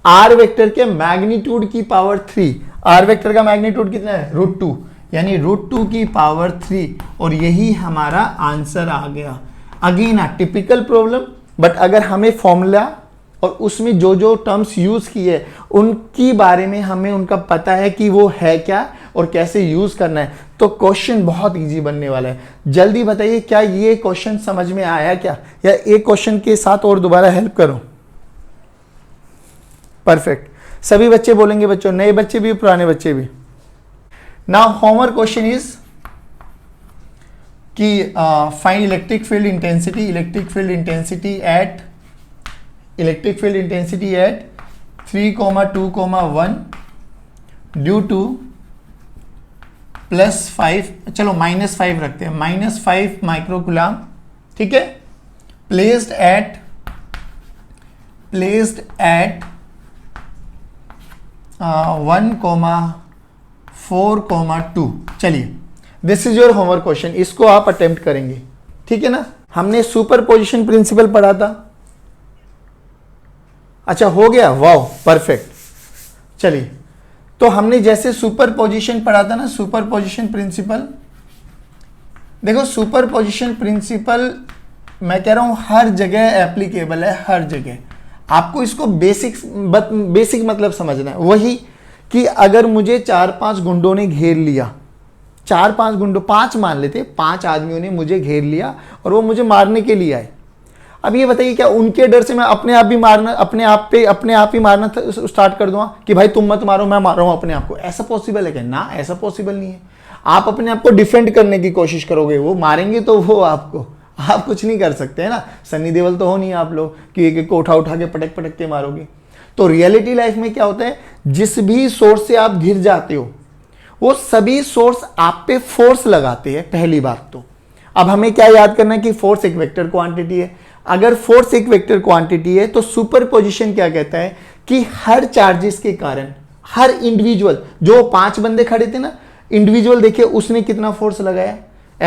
R vector के मैग्नीट्यूड की पावर 3। R वेक्टर का मैग्नीट्यूड कितना है, √2, यानी √2 की पावर 3, और यही हमारा आंसर आ गया। अगेन टिपिकल प्रॉब्लम, बट अगर हमें फॉर्मूला और उसमें जो जो टर्म्स यूज किए उनकी बारे में हमें उनका पता है कि वो है क्या और कैसे यूज करना है, तो क्वेश्चन बहुत इजी बनने वाला है। जल्दी बताइए क्या ये क्वेश्चन समझ में आया क्या, या एक क्वेश्चन के साथ और दोबारा हेल्प करो। परफेक्ट, सभी बच्चे बोलेंगे बच्चों, नए बच्चे भी पुराने बच्चे भी। नाउ होमवर्क क्वेश्चन इज कि find electric field intensity at 3,2,1 due to +5, चलो -5 रखते हैं, -5 माइक्रोकुलाम, ठीक है, प्लेस्ड एट 1,4,2। चलिए, this is your homework question, इसको आप अटेम्प्ट करेंगे, ठीक है ना। हमने सुपर पोजिशन प्रिंसिपल पढ़ा था, अच्छा हो गया, वाओ परफेक्ट। चलिए, तो हमने जैसे सुपर पोजिशन पढ़ा था ना, सुपर पोजिशन प्रिंसिपल, देखो सुपर पोजिशन प्रिंसिपल मैं कह रहा हूं हर जगह एप्लीकेबल है, हर जगह। आपको इसको बेसिक मतलब समझना है, वही कि अगर मुझे 4-5 गुंडों ने घेर लिया, 4-5 गुंडों, 5 मान लेते, 5 आदमियों ने मुझे घेर लिया और वो मुझे मारने के लिए आए। अब ये बताइए क्या उनके डर से मैं अपने आप ही मारना स्टार्ट कर दूंगा कि भाई तुम मत मारो, मैं मार रहा हूं अपने आप को? ऐसा पॉसिबल है क्या? ना, ऐसा पॉसिबल नहीं है। आप अपने आप को डिफेंड करने की कोशिश करोगे, वो मारेंगे तो वो आपको, आप कुछ नहीं कर सकते है ना। सन्नी देओल तो हो नहीं आप लोग कि एक को उठा के पटक के मारोगे। तो रियलिटी लाइफ में क्या होता है, जिस भी सोर्स से आप घिर जाते हो वो सभी सोर्स आप पे फोर्स लगाते हैं, पहली बात तो। अब हमें क्या याद करना है कि फोर्स एक वेक्टर क्वांटिटी है। अगर फोर्स एक वेक्टर क्वांटिटी है तो सुपरपोजिशन क्या कहता है कि हर चार्जेस के कारण हर इंडिविजुअल, जो 5 बंदे खड़े थे ना, इंडिविजुअल देखिए उसने कितना फोर्स लगाया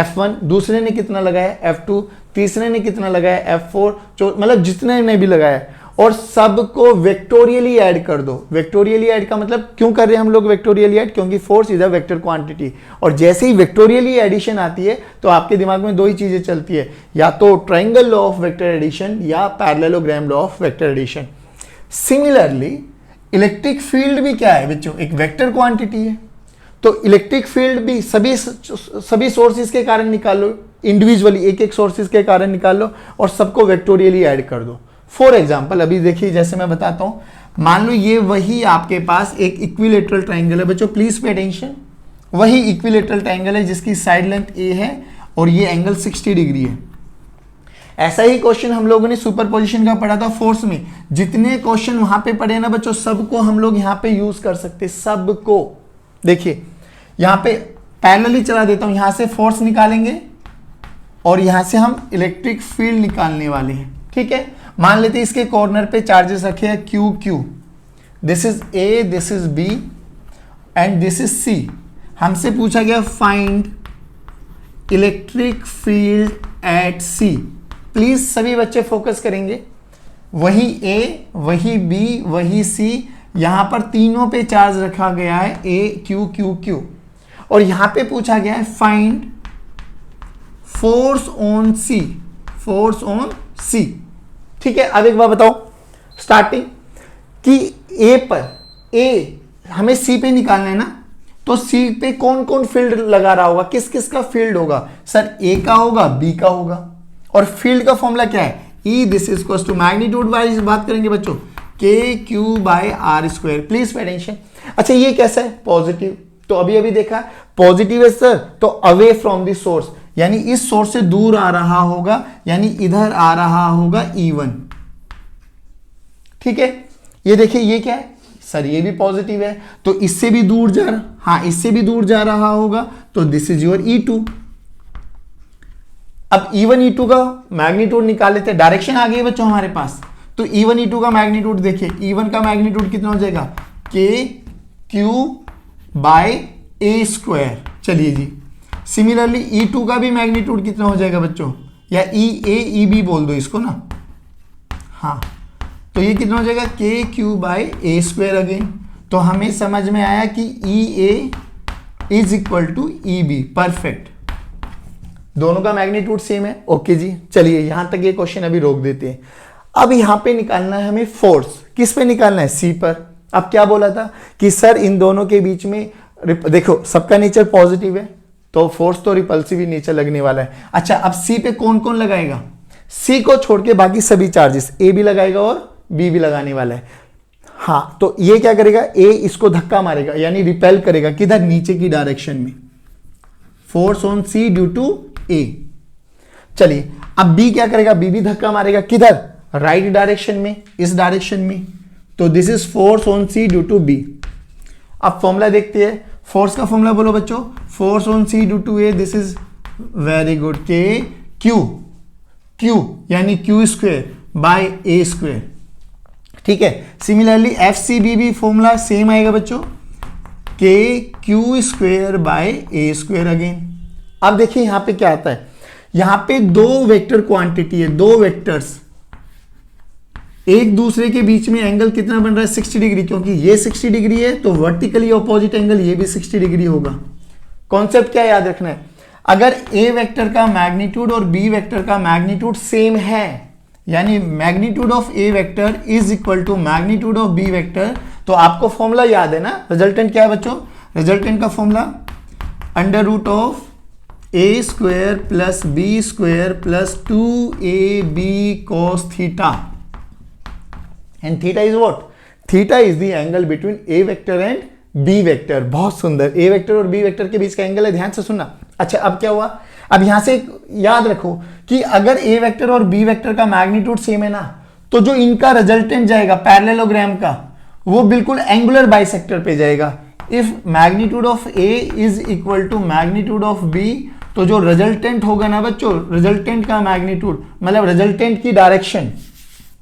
F1, दूसरे ने कितना लगाया F2, तीसरे ने कितना लगाया F4, मतलब जितने ने भी लगाया, और सबको वेक्टोरियली ऐड कर दो। वेक्टोरियली ऐड का मतलब क्यों कर रहे हैं हम लोग वेक्टोरियली ऐड? क्योंकि force is a vector quantity, और जैसे ही वेक्टोरियली एडिशन आती है तो आपके दिमाग में 2 ही चीजें चलती है, या तो triangle law of vector addition या parallelogram law of vector addition. Similarly electric field भी क्या है बच्चों? एक वेक्टर क्वांटिटी है। तो इलेक्ट्रिक फील्ड भी सभी सोर्सेज के कारण निकाल लो, इंडिविजुअली एक सोर्सेज के कारण निकाल लो और सबको वेक्टोरियली ऐड कर दो। फॉर एग्जाम्पल अभी देखिए, जैसे मैं बताता हूं, मान लो ये वही आपके पास एक इक्विलेटरल ट्राइंगल है बच्चों, प्लीज पे अटेंशन। वही इक्विलेटरल ट्राइंगल है जिसकी साइड लेंथ a है और ये एंगल 60 डिग्री है। ऐसा ही क्वेश्चन हम लोगों ने सुपरपोजिशन का पढ़ा था फोर्स में। जितने क्वेश्चन वहां पे पढ़े ना बच्चों, सबको हम लोग यहां पे यूज कर सकते, सबको। देखिए यहां पे पैरेलली चला देता हूं, यहां से फोर्स निकालेंगे और यहां से हम इलेक्ट्रिक फील्ड निकालने वाले हैं, ठीक है। मान लेते हैं इसके कॉर्नर पे चार्जेस रखे हैं Q, this is A, this is B and this is C। हमसे पूछा गया find electric field at C। Please सभी बच्चे फोकस करेंगे, वही A, वही B, वही C, यहां पर तीनों पे चार्ज रखा गया है A, Q, और यहां पे पूछा गया है फाइंड फोर्स ऑन C, ठीक है। अब एक बार बताओ स्टार्टिंग कि A पर, A हमें C पे निकालना है ना, तो C पे कौन कौन फील्ड लगा रहा होगा, किस किस का फील्ड होगा? सर A का होगा, B का होगा, और फील्ड का फॉर्मूला क्या है? E, this is equal to magnitude wise बात करेंगे बच्चों, KQ/R²। Please pay attention. अच्छा ये कैसा है? पॉजिटिव, तो अभी देखा पॉजिटिव है सर, तो अवे फ्रॉम द सोर्स, यानी इस सोर्स से दूर आ रहा होगा, यानी इधर आ रहा होगा E1, ठीक है। ये देखिए ये क्या है सर? ये भी पॉजिटिव है, तो इससे भी दूर जा रहा, हाँ इससे भी दूर जा रहा होगा, तो दिस इज योर E2। अब E1 E2 का मैग्नीट्यूड निकाल लेते हैं, डायरेक्शन आ गई बच्चों हमारे पास। तो E1 E2 का मैग्नीट्यूड देखिए, E1 का मैग्नीट्यूड कितना हो जाएगा? KQ/A²। चलिए जी, सिमिलरली E2 का भी मैग्नीट्यूड कितना हो जाएगा बच्चों? या EA EB बोल दो इसको ना, हाँ, तो ये कितना हो जाएगा? KQ/A² again. तो हमें समझ में आया कि EA is equal to E B. Perfect, दोनों का मैग्नीट्यूड सेम है। ओके जी, चलिए यहां तक ये क्वेश्चन अभी रोक देते हैं। अब यहां पे निकालना है हमें फोर्स। किस पे निकालना है? सी पर। अब क्या बोला था कि सर इन दोनों के बीच में देखो सबका नेचर पॉजिटिव है तो फोर्स तो रिपल्सिव ही नेचर लगने वाला है। अच्छा, अब सी पे कौन कौन लगाएगा? सी को छोड़ के बाकी सभी चार्जेस ए भी लगाएगा और बी भी लगाने वाला है। हाँ, तो ये क्या करेगा? ए इसको धक्का मारेगा यानी रिपेल करेगा, किधर? नीचे की डायरेक्शन में। Force on C due to A. चलिए अब बी क्या करेगा? बी भी धक्का मारेगा, किधर? राइट डायरेक्शन में, इस डायरेक्शन में। तो this is force on C due to B. अब फॉर्मूला देखते हैं। फोर्स का फॉर्मूला बोलो बच्चों। Force on C due to A, this is very good, K Q, Q यानी Q square by A square. ठीक है, सिमिलरली एफ सी बी भी फॉर्मूला सेम आएगा बच्चों, K Q square by A square again. अब देखिए यहां पे क्या आता है, यहां पे दो वेक्टर क्वांटिटी है, दो वेक्टर्स, एक दूसरे के बीच में एंगल कितना बन रहा है? 60 डिग्री, क्योंकि ये 60 डिग्री है तो वर्टिकली ऑपोजिट एंगल ये भी 60 डिग्री होगा। कॉन्सेप्ट क्या याद रखना है? अगर ए वेक्टर का मैग्नीट्यूड और बी वेक्टर का मैग्नीट्यूड सेम है, यानी magnitude of A vector is equal to magnitude of B vector, तो आपको फॉर्मूला याद है ना? रिजल्टेंट क्या है बच्चों? रिजल्टेंट का formula under root of A square plus B square plus 2ab cos theta, and theta is what? Theta is the angle between A vector and B vector. बहुत सुंदर, ए वेक्टर और बी वेक्टर के बीच का एंगल है, ध्यान से सुनना। अच्छा, अब क्या हुआ? अब यहां से याद रखो कि अगर ए वेक्टर और बी वेक्टर का मैग्नीट्यूड सेम है ना, तो जो इनका रिजल्टेंट जाएगा पैरेललोग्राम का, वो बिल्कुल एंगुलर बाइसेक्टर पे जाएगा। If magnitude of A is equal to magnitude of B, तो जो रिजल्टेंट होगा ना बच्चों, रिजल्टेंट का मैग्नीट्यूड मतलब रिजल्टेंट की डायरेक्शन,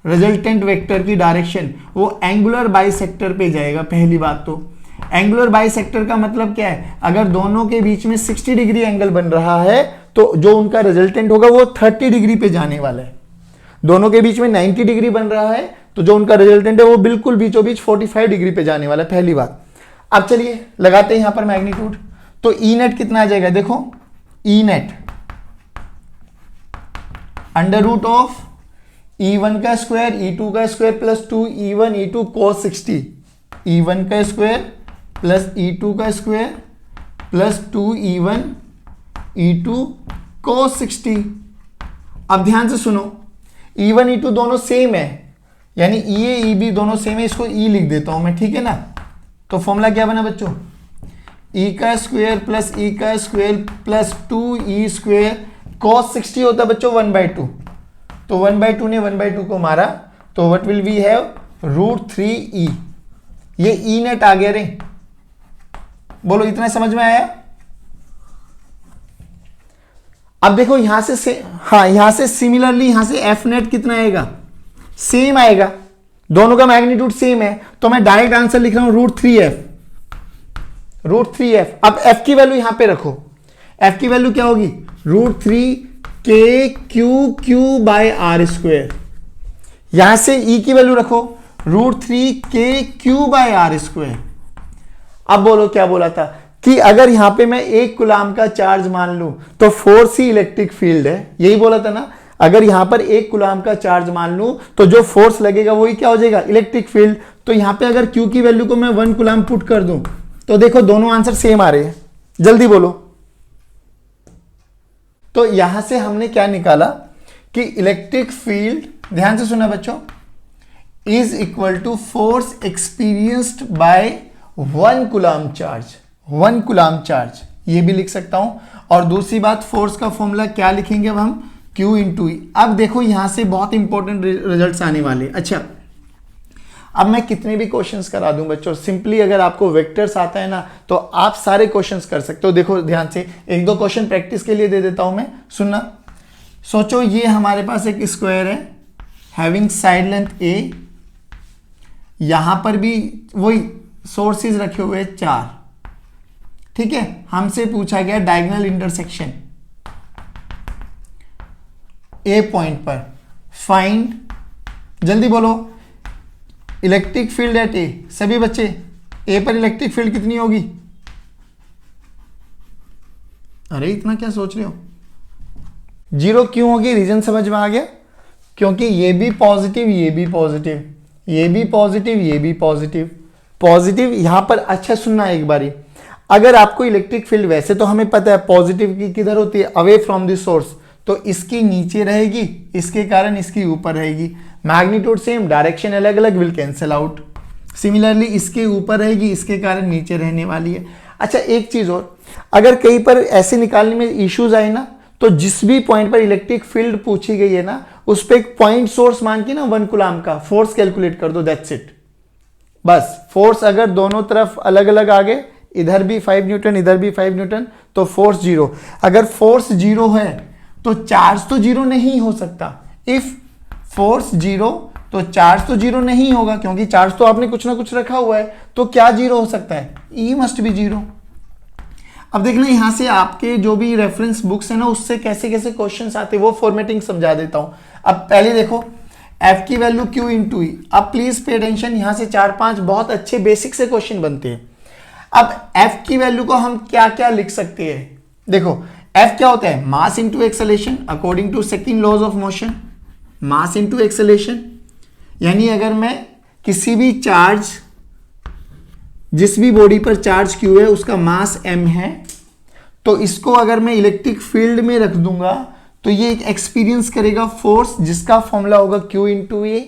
रिजल्टेंट वेक्टर की डायरेक्शन, वो एंगुलर बाइसेक्टर पे जाएगा। पहली बात तो एंगुलर बाइसेक्टर का मतलब क्या है? अगर दोनों के बीच में 60 डिग्री एंगल बन रहा है तो जो उनका रिजल्टेंट होगा वो 30 डिग्री पे जाने वाला है। दोनों के बीच में 90 डिग्री बन रहा है तो जो उनका रिजल्टेंट है वो बिल्कुल बीचों बीच 45 डिग्री पे जाने वाला है। पहली बात। अब चलिए लगाते हैं यहां पर मैग्नीट्यूड, तो ई नेट कितना आ जाएगा? देखो E net under root of E1 का स्क्वायर E2 का square plus 2E1 E2 cos 60, E1 का स्क्वायर प्लस E2 का square plus 2E1 E2 cos 60। अब ध्यान से सुनो, E1 E2 दोनों सेम है, यानी EA EB दोनों सेम है, इसको E लिख देता हूं मैं, ठीक है ना? तो फॉर्मूला क्या बना बच्चों? E का स्क्वायर प्लस E का square plus 2E square cos 60 होता है बच्चों 1/2, तो 1/2 ने 1/2 को मारा तो what will we have? √3e। ये ई नेट आ गया रे, बोलो इतना समझ में आया? अब देखो यहां से हाँ, यहां से सिमिलरली यहां से एफ नेट कितना आएगा? सेम आएगा, दोनों का मैग्नीट्यूड सेम है, तो मैं डायरेक्ट आंसर लिख रहा हूं √3f, √3f। अब f की वैल्यू यहां पे रखो, f की वैल्यू क्या होगी? √3 के क्यू बाय आर स्क्वायर। यहां से e की वैल्यू रखो √3 के क्यू बाय आर स्क्वायर। अब बोलो क्या बोला था कि अगर यहां पे मैं 1 कूलाम का चार्ज मान लूं तो फोर्स ही इलेक्ट्रिक फील्ड है, यही बोला था ना? अगर यहां पर 1 कूलाम का चार्ज मान लूं तो जो फोर्स लगेगा वही क्या हो जाएगा? Electric field. तो यहां पे अगर क्यू की वैल्यू को मैं 1 कूलाम पुट कर दूं तो देखो दोनों आंसर सेम आ रहे हैं, जल्दी बोलो। तो यहां से हमने क्या निकाला कि इलेक्ट्रिक फील्ड, ध्यान से सुना बच्चों, is equal to force experienced by 1 coulomb charge, 1 coulomb charge, ये भी लिख सकता हूं। और दूसरी बात, फोर्स का फॉर्मूला क्या लिखेंगे अब हम? Q इंटू ई। अब देखो यहां से बहुत इंपॉर्टेंट रिजल्ट्स आने वाले। अच्छा, अब मैं कितने भी क्वेश्चंस करा दूं बच्चों, सिंपली अगर आपको वेक्टर्स आता है ना तो आप सारे क्वेश्चंस कर सकते हो। देखो ध्यान से, 1-2 क्वेश्चन प्रैक्टिस के लिए दे देता हूं मैं, सुनना। सोचो ये हमारे पास एक स्क्वायर है हैविंग साइड लेंथ a, यहां पर भी वही सोर्सेज रखे हुए 4, ठीक है? हमसे पूछा गया डायगोनल इंटरसेक्शन ए पॉइंट पर, फाइंड, जल्दी बोलो, इलेक्ट्रिक फील्ड एट ए। सभी बच्चे, ए पर इलेक्ट्रिक फील्ड कितनी होगी? अरे इतना क्या सोच रहे हो? जीरो क्यों होगी, रीजन समझ में आ गया? क्योंकि ये भी पॉजिटिव, ये भी पॉजिटिव, ये भी पॉजिटिव, ये भी पॉजिटिव, पॉजिटिव। यहां पर अच्छा सुनना एक बारी, अगर आपको इलेक्ट्रिक फील्ड, वैसे तो हमें पता है पॉजिटिव की किधर होती है, अवे फ्रॉम द सोर्स, तो इसकी नीचे रहेगी, इसके कारण इसकी ऊपर रहेगी। मैग्नीट्यूड सेम, डायरेक्शन अलग अलग, विल कैंसिल आउट। सिमिलरली इसके ऊपर रहेगी, इसके कारण नीचे रहने वाली है। अच्छा एक चीज और, अगर कहीं पर ऐसे निकालने में इश्यूज आए ना, तो जिस भी पॉइंट पर इलेक्ट्रिक फील्ड पूछी गई है ना, उस पर एक पॉइंट सोर्स मान के ना 1 कूलम का फोर्स कैलकुलेट कर दो, दैट्स इट। बस फोर्स अगर दोनों तरफ अलग अलग आ गए, इधर भी 5 न्यूटन इधर भी 5 न्यूटन, तो फोर्स जीरो। अगर फोर्स जीरो है तो चार्ज तो जीरो नहीं हो सकता। इफ फोर्स जीरो तो चार्ज तो जीरो नहीं होगा, क्योंकि चार्ज तो आपने कुछ ना कुछ रखा हुआ है, तो क्या जीरो हो सकता है? ई मस्ट बी जीरो। अब देखना यहां से आपके जो भी रेफरेंस बुक्स है ना, उससे कैसे कैसे क्वेश्चंस आते हैं वो फॉर्मेटिंग समझा देता हूं। अब पहले देखो F की वैल्यू Q इंटू ई। अब प्लीज पे अटेंशन, यहां से 4-5 बहुत अच्छे बेसिक से क्वेश्चन बनते हैं। अब F की वैल्यू को हम क्या क्या लिख सकते हैं? देखो F क्या होता है? Mass into acceleration according to second laws of motion. Mass into acceleration, यानी अगर मैं किसी भी चार्ज, जिस भी बॉडी पर चार्ज Q है उसका मास m है, तो इसको अगर मैं इलेक्ट्रिक फील्ड में रख दूंगा तो ये एक एक्सपीरियंस करेगा फोर्स, जिसका फॉर्मूला होगा Q इंटू ए।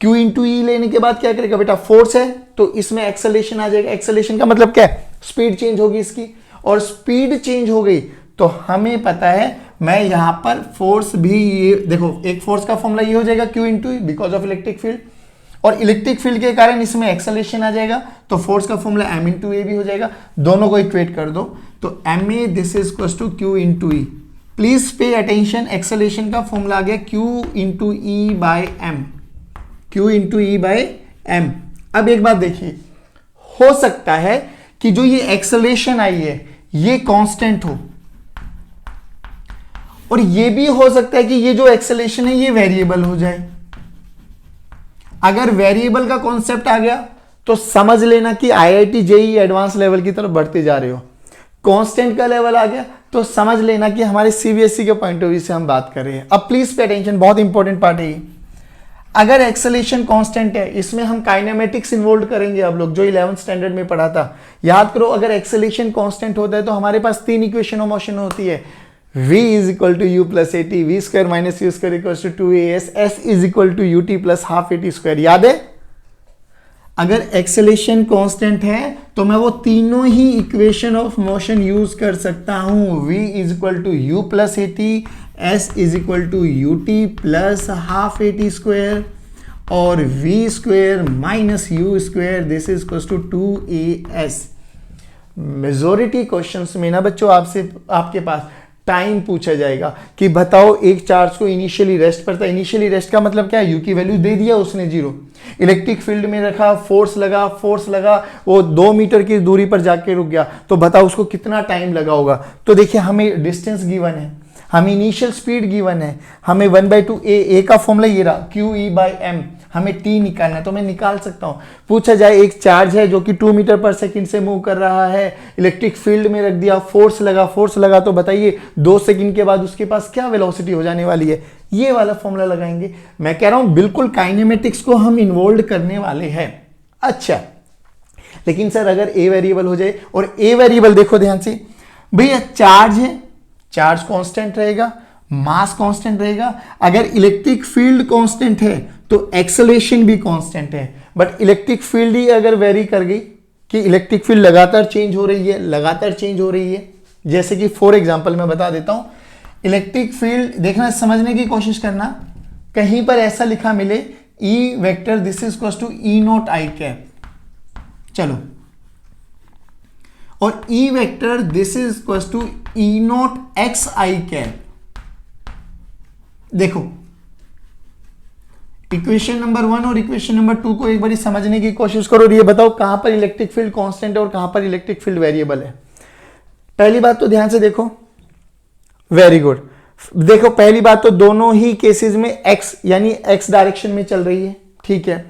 Q इंटू ई लेने के बाद क्या करेगा बेटा? फोर्स है तो इसमें एक्सेलेरेशन आ जाएगा। एक्सेलेरेशन का मतलब क्या है? स्पीड चेंज होगी इसकी, और स्पीड चेंज हो गई तो हमें पता है, मैं यहां पर फोर्स भी, ये देखो एक फोर्स का फॉर्मूला ये हो जाएगा Q into E because of electric field, और इलेक्ट्रिक फील्ड के कारण इसमें एक्सेलेरेशन आ जाएगा, तो फोर्स का फॉर्मूला m इंटू ए भी हो जाएगा। दोनों को इक्वेट कर दो तो M A this is equal to Q into E. Please pay attention, acceleration का फॉर्मूला आ गया Q into E by M, Q into E by M. अब एक बात देखिए, हो सकता है कि जो ये एक्सेलेरेशन आई है ये कांस्टेंट हो, और ये भी हो सकता है कि ये जो एक्सेलेरेशन है ये वेरिएबल हो जाए। अगर वेरिएबल का कॉन्सेप्ट आ गया तो समझ लेना कि IIT JEE एडवांस लेवल की तरफ बढ़ते जा रहे हो। कांस्टेंट का लेवल आ गया तो समझ लेना कि हमारे CBSE के पॉइंट ऑफ व्यू से हम बात कर रहे हैं। अब प्लीज पे अटेंशन, बहुत इंपॉर्टेंट पार्ट है ये। अगर एक्सेलेरेशन कांस्टेंट है, इसमें हम काइनेमेटिक्स इन्वॉल्व करेंगे, आप लोग जो 11th स्टैंडर्ड में पढ़ा था याद करो। अगर एक्सेलेरेशन कांस्टेंट होता है तो हमारे पास 3 इक्वेशन ऑफ मोशन होती है, v is equal to u plus at, v square minus u square equals to 2as, s is equal to ut plus half at square। याद है? अगर एक्सेलेरेशन कांस्टेंट है तो मैं वो तीनों ही इक्वेशन ऑफ मोशन यूज कर सकता हूं। v is equal to u plus at, s is equal to ut plus half at square, और v square minus u square this is equals to 2as। Majority questions में ना बच्चों आपसे, आपके पास टाइम पूछा जाएगा कि बताओ एक चार्ज को इनिशियली रेस्ट पर था। इनिशियली रेस्ट का मतलब क्या है? यू की वैल्यू दे दिया उसने जीरो, इलेक्ट्रिक फील्ड में रखा, फोर्स लगा, वो 2 मीटर की दूरी पर जाके रुक गया, तो बताओ उसको कितना टाइम लगा होगा। तो देखिए हमें डिस्टेंस गिवन है, हमें इनिशियल स्पीड गिवन है, हमें 1/2 ए का फॉर्मूला ये रहा Q E by m, हमें t निकालना है तो मैं निकाल सकता हूं। पूछा जाए एक चार्ज है जो कि 2 मीटर पर सेकंड से मूव कर रहा है, इलेक्ट्रिक फील्ड में रख दिया, फोर्स लगा, तो बताइए 2 सेकंड के बाद उसके पास क्या वेलोसिटी हो जाने वाली है? ये वाला फॉर्मूला लगाएंगे। मैं कह रहा हूं बिल्कुल काइनेमेटिक्स को हम इन्वॉल्व करने वाले हैं। अच्छा, लेकिन सर अगर ए वेरिएबल हो जाए, और ए वेरिएबल देखो ध्यान से भैया, चार्ज है, चार्ज कांस्टेंट रहेगा, मास कांस्टेंट रहेगा। अगर इलेक्ट्रिक फील्ड कांस्टेंट है तो एक्सेलेरेशन भी कांस्टेंट है। बट इलेक्ट्रिक फील्ड ही अगर वेरी कर गई कि इलेक्ट्रिक फील्ड लगातार चेंज हो रही है, जैसे कि फॉर एग्जांपल मैं बता देता हूं, इलेक्ट्रिक फील्ड देखना, समझने की कोशिश करना, कहीं पर ऐसा लिखा मिले E vector this is equal to E naught I cap, चलो, और E vector this is equal to E naught X I cap. देखो इक्वेशन नंबर 1 और इक्वेशन नंबर 2 को एक बार समझने की कोशिश करो और ये बताओ कहां पर इलेक्ट्रिक फील्ड कांस्टेंट है और कहां पर इलेक्ट्रिक फील्ड वेरिएबल है। पहली बात तो ध्यान से देखो, वेरी गुड। देखो पहली बात तो दोनों ही केसेस में x यानी x डायरेक्शन में चल रही है, ठीक है।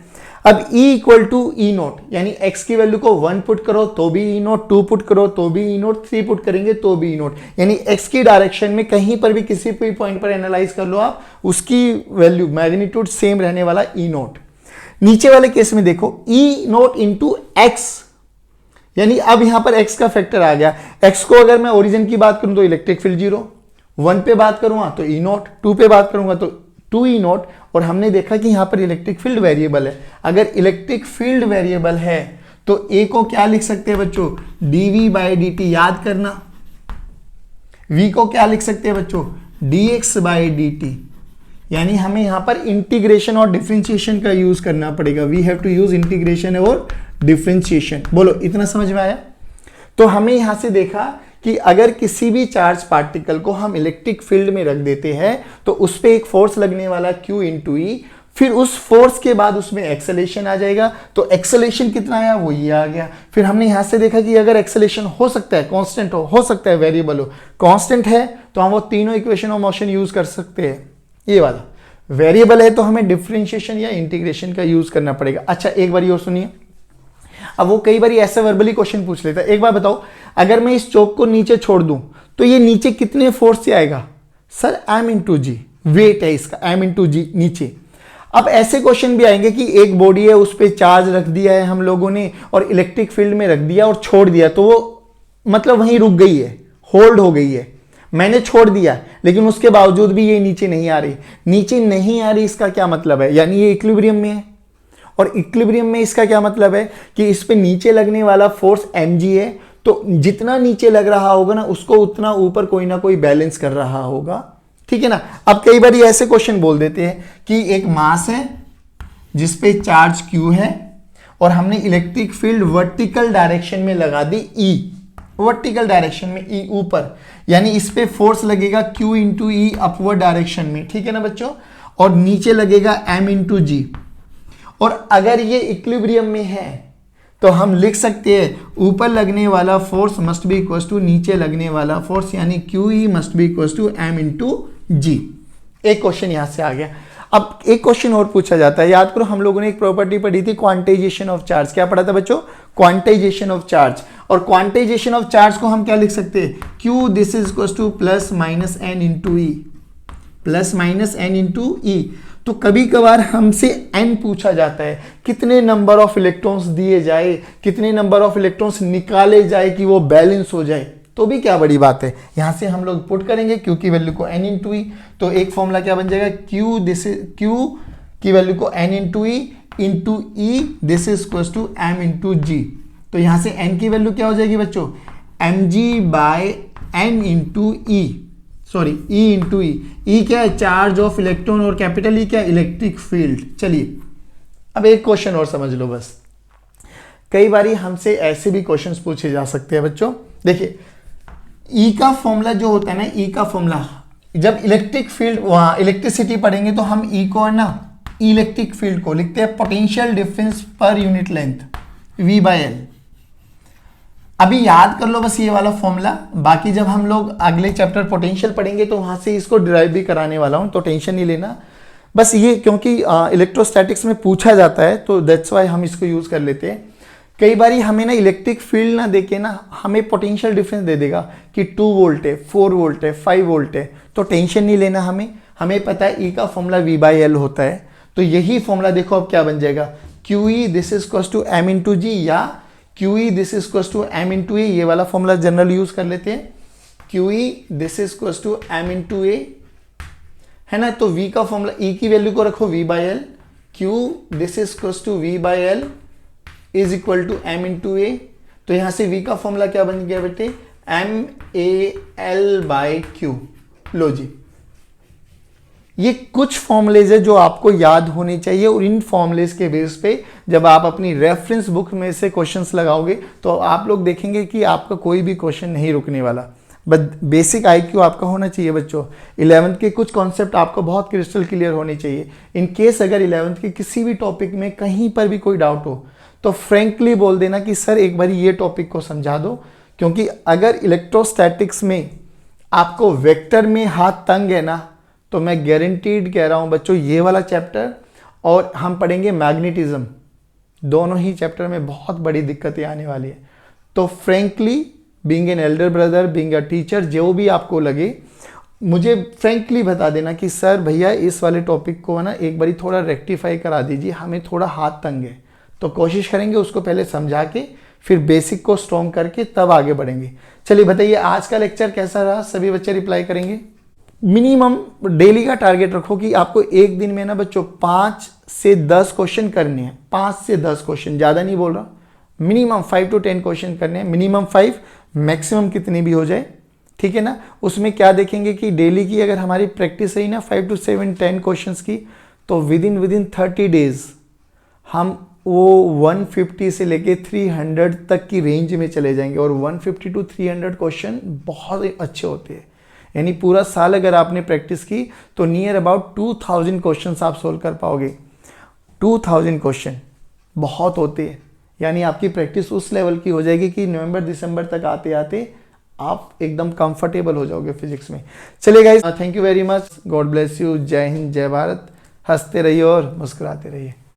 अब E equal to E naught, यानी x की वैल्यू को 1 पुट करो तो भी ई नोट, 2 पुट करो तो भी ई नोट, 3 पुट करेंगे तो भी ई नोट, यानी x की डायरेक्शन में कहीं पर भी किसी भी पॉइंट पर एनालाइज कर लो आप, उसकी वैल्यू मैग्नीट्यूड सेम रहने वाला ई नोट। नीचे वाले केस में देखो ई नोट इंटू एक्स, यानी अब यहां पर x का फैक्टर आ गया। x को अगर मैं ओरिजिन की बात करूं तो इलेक्ट्रिक फील्ड 0, 1 पे बात करूंगा तो ई नोट, 2 पे बात करूंगा तो 2 ई नोट, और हमने देखा कि यहां पर इलेक्ट्रिक फील्ड वेरिएबल है। अगर इलेक्ट्रिक फील्ड वेरिएबल है तो a को क्या लिख सकते हैं बच्चों, dv बाई dt, याद करना। v को क्या लिख सकते हैं बच्चों, dx बाई dt, यानी हमें यहां पर इंटीग्रेशन और डिफरेंशिएशन का यूज करना पड़ेगा। We have to use integration और डिफरेंशिएशन। बोलो इतना समझ में आया? तो हमें यहां से देखा कि अगर किसी भी चार्ज पार्टिकल को हम इलेक्ट्रिक फील्ड में रख देते हैं तो उस पर एक फोर्स लगने वाला Q इंटू ई, फिर उस फोर्स के बाद उसमें एक्सेलेरेशन आ जाएगा। तो एक्सेलेरेशन कितना आया, वो ये आ गया। फिर हमने यहां से देखा कि अगर एक्सेलेरेशन हो सकता है कांस्टेंट हो सकता है वेरिएबल हो। कांस्टेंट है तो हम वो तीनों इक्वेशन ऑफ मोशन यूज कर सकते हैं। ये वाला वेरिएबल है तो हमें डिफरेंशिएशन या इंटीग्रेशन का यूज करना पड़ेगा। अच्छा एक बार और सुनिए, अब वो कई बार ऐसे वर्बली क्वेश्चन पूछ लेता है। एक बार बताओ, अगर मैं इस चौक को नीचे छोड़ दूं तो ये नीचे कितने फोर्स से आएगा? सर m इंटू जी, वेट है इसका, m इंटू जी नीचे। अब ऐसे क्वेश्चन भी आएंगे कि एक बॉडी है, उस पर चार्ज रख दिया है हम लोगों ने और इलेक्ट्रिक फील्ड में रख दिया और छोड़ दिया, तो वो मतलब वहीं रुक गई है, होल्ड हो गई है। मैंने छोड़ दिया लेकिन उसके बावजूद भी ये नीचे नहीं आ रही। नीचे नहीं आ रही इसका क्या मतलब है, यानी ये इक्विलिब्रियम में है। और इक्विलिब्रियम में इसका क्या मतलब है कि इस पे नीचे लगने वाला फोर्स mg है, तो जितना नीचे लग रहा होगा ना उसको उतना ऊपर कोई ना कोई बैलेंस कर रहा होगा। ठीक है ना? अब कई बार ऐसे क्वेश्चन बोल देते हैं कि एक मास है जिसपे चार्ज q है और हमने इलेक्ट्रिक फील्ड वर्टिकल डायरेक्शन में लगा दी E, वर्टिकल डायरेक्शन में E ऊपर, यानी इस पे फोर्स लगेगा Q इंटू ई अपवर्ड डायरेक्शन में। ठीक है ना बच्चों? और नीचे लगेगा m इंटू जी। और अगर ये इक्विलिब्रियम में है तो हम लिख सकते हैं ऊपर लगने वाला force must be equal to नीचे लगने वाला फोर्स, यानी Q E must be equal to M into G. एक क्वेश्चन यहां से आ गया। अब एक क्वेश्चन और पूछा जाता है, याद करो हम लोगों ने एक प्रॉपर्टी पढ़ी थी क्वांटाइजेशन ऑफ चार्ज। क्या पढ़ा था बच्चों? Quantization of charge. और क्वांटाइजेशन ऑफ चार्ज को हम क्या लिख सकते हैं, Q this is equal to plus minus N into E, plus minus N into E. तो कभी कभार हमसे n पूछा जाता है, कितने नंबर ऑफ इलेक्ट्रॉन्स दिए जाए, कितने नंबर ऑफ इलेक्ट्रॉन्स निकाले जाए कि वो बैलेंस हो जाए, तो भी क्या बड़ी बात है। यहां से हम लोग पुट करेंगे q की वैल्यू को n इंटू ई, तो एक फॉर्मूला क्या बन जाएगा, q की वैल्यू को n into E into E this is equal to m into G. तो यहां से n की वैल्यू क्या हो जाएगी बच्चों, mg बाय n इंटू ई, सॉरी E इंटू ई। ई क्या है, चार्ज ऑफ इलेक्ट्रॉन, और कैपिटल ई क्या है, इलेक्ट्रिक फील्ड। चलिए अब एक क्वेश्चन और समझ लो बस। कई बारी हमसे ऐसे भी क्वेश्चंस पूछे जा सकते हैं बच्चों। देखिए ई का फॉर्मूला जो होता है ना, ई का फॉर्मूला, जब इलेक्ट्रिक फील्ड वहां इलेक्ट्रिसिटी पढ़ेंगे तो हम ई को है ना, इलेक्ट्रिक फील्ड को लिखते हैं potential difference per unit length, V by L. अभी याद कर लो बस ये वाला फॉर्मूला, बाकी जब हम लोग अगले चैप्टर पोटेंशियल पढ़ेंगे तो वहां से इसको डिराइव भी कराने वाला हूं, तो टेंशन नहीं लेना। बस ये क्योंकि इलेक्ट्रोस्टैटिक्स में पूछा जाता है तो दैट्स वाई हम इसको यूज कर लेते हैं। कई बारी हमें ना इलेक्ट्रिक फील्ड ना देके ना हमें पोटेंशियल डिफरेंस दे देगा कि 2 वोल्ट है, 4 वोल्ट है, 5 वोल्ट है, तो टेंशन नहीं लेना। हमें पता है ई का फॉर्मूला V बाई एल होता है। तो यही फॉर्मूला देखो अब क्या बन जाएगा, Q E this is equal to M into G, या Q E this is equal to M into A. ये वाला फॉर्मूला जनरल यूज कर लेते हैं, Q E this is equal to M into A, है ना। तो V का फॉर्मूला, E की वैल्यू को रखो V by L, Q this is equal to V by L is equal to M into A. तो यहां से V का फॉर्मूला क्या बन गया बेटे, M A L by Q. लो जी, ये कुछ फॉर्मूलेज है जो आपको याद होने चाहिए, और इन फॉर्मूलेज के बेस पे जब आप अपनी रेफरेंस बुक में से क्वेश्चंस लगाओगे तो आप लोग देखेंगे कि आपका कोई भी क्वेश्चन नहीं रुकने वाला। बट बेसिक IQ आपका होना चाहिए बच्चों। 11th के कुछ कॉन्सेप्ट आपको बहुत क्रिस्टल क्लियर होने चाहिए। इन केस अगर 11th के किसी भी टॉपिक में कहीं पर भी कोई डाउट हो तो फ्रेंकली बोल देना कि सर एक बार ये टॉपिक को समझा दो, क्योंकि अगर इलेक्ट्रोस्टैटिक्स में आपको वेक्टर में हाथ तंग है ना, तो मैं गारंटीड कह रहा हूं बच्चों ये वाला चैप्टर और हम पढ़ेंगे मैग्नेटिज्म, दोनों ही चैप्टर में बहुत बड़ी दिक्कतें आने वाली है। तो frankly being an elder brother, being a teacher, जो भी आपको लगे मुझे फ्रेंकली बता देना कि सर भैया इस वाले टॉपिक को ना एक बारी थोड़ा रेक्टिफाई करा दीजिए, हमें थोड़ा हाथ तंग है। तो कोशिश करेंगे उसको पहले समझा के फिर बेसिक को स्ट्रॉन्ग करके तब आगे बढ़ेंगे। चलिए बताइए आज का लेक्चर कैसा रहा, सभी बच्चे रिप्लाई करेंगे। मिनिमम डेली का टारगेट रखो कि आपको एक दिन में ना बच्चों 5 से 10 क्वेश्चन करने हैं। 5 से 10 क्वेश्चन, ज़्यादा नहीं बोल रहा, मिनिमम 5 to 10 क्वेश्चन करने हैं। मिनिमम 5, मैक्सिमम कितनी भी हो जाए, ठीक है ना। उसमें क्या देखेंगे कि डेली की अगर हमारी प्रैक्टिस रही ना 5 to 7 10 क्वेश्चंस की, तो विद इन 30 डेज हम वो 150 से लेके 300 तक की रेंज में चले जाएंगे। और 150 to 300 क्वेश्चन बहुत अच्छे होते हैं। यानी पूरा साल अगर आपने प्रैक्टिस की तो नियर अबाउट 2000 क्वेश्चन आप सोल्व कर पाओगे। 2000 क्वेश्चन बहुत होते हैं। यानी आपकी प्रैक्टिस उस लेवल की हो जाएगी कि नवंबर दिसंबर तक आते आते आप एकदम कंफर्टेबल हो जाओगे फिजिक्स में। चलिए guys, thank you very much, God bless you, जय हिंद, जय भारत। हंसते रहिए और मुस्कुराते रहिए।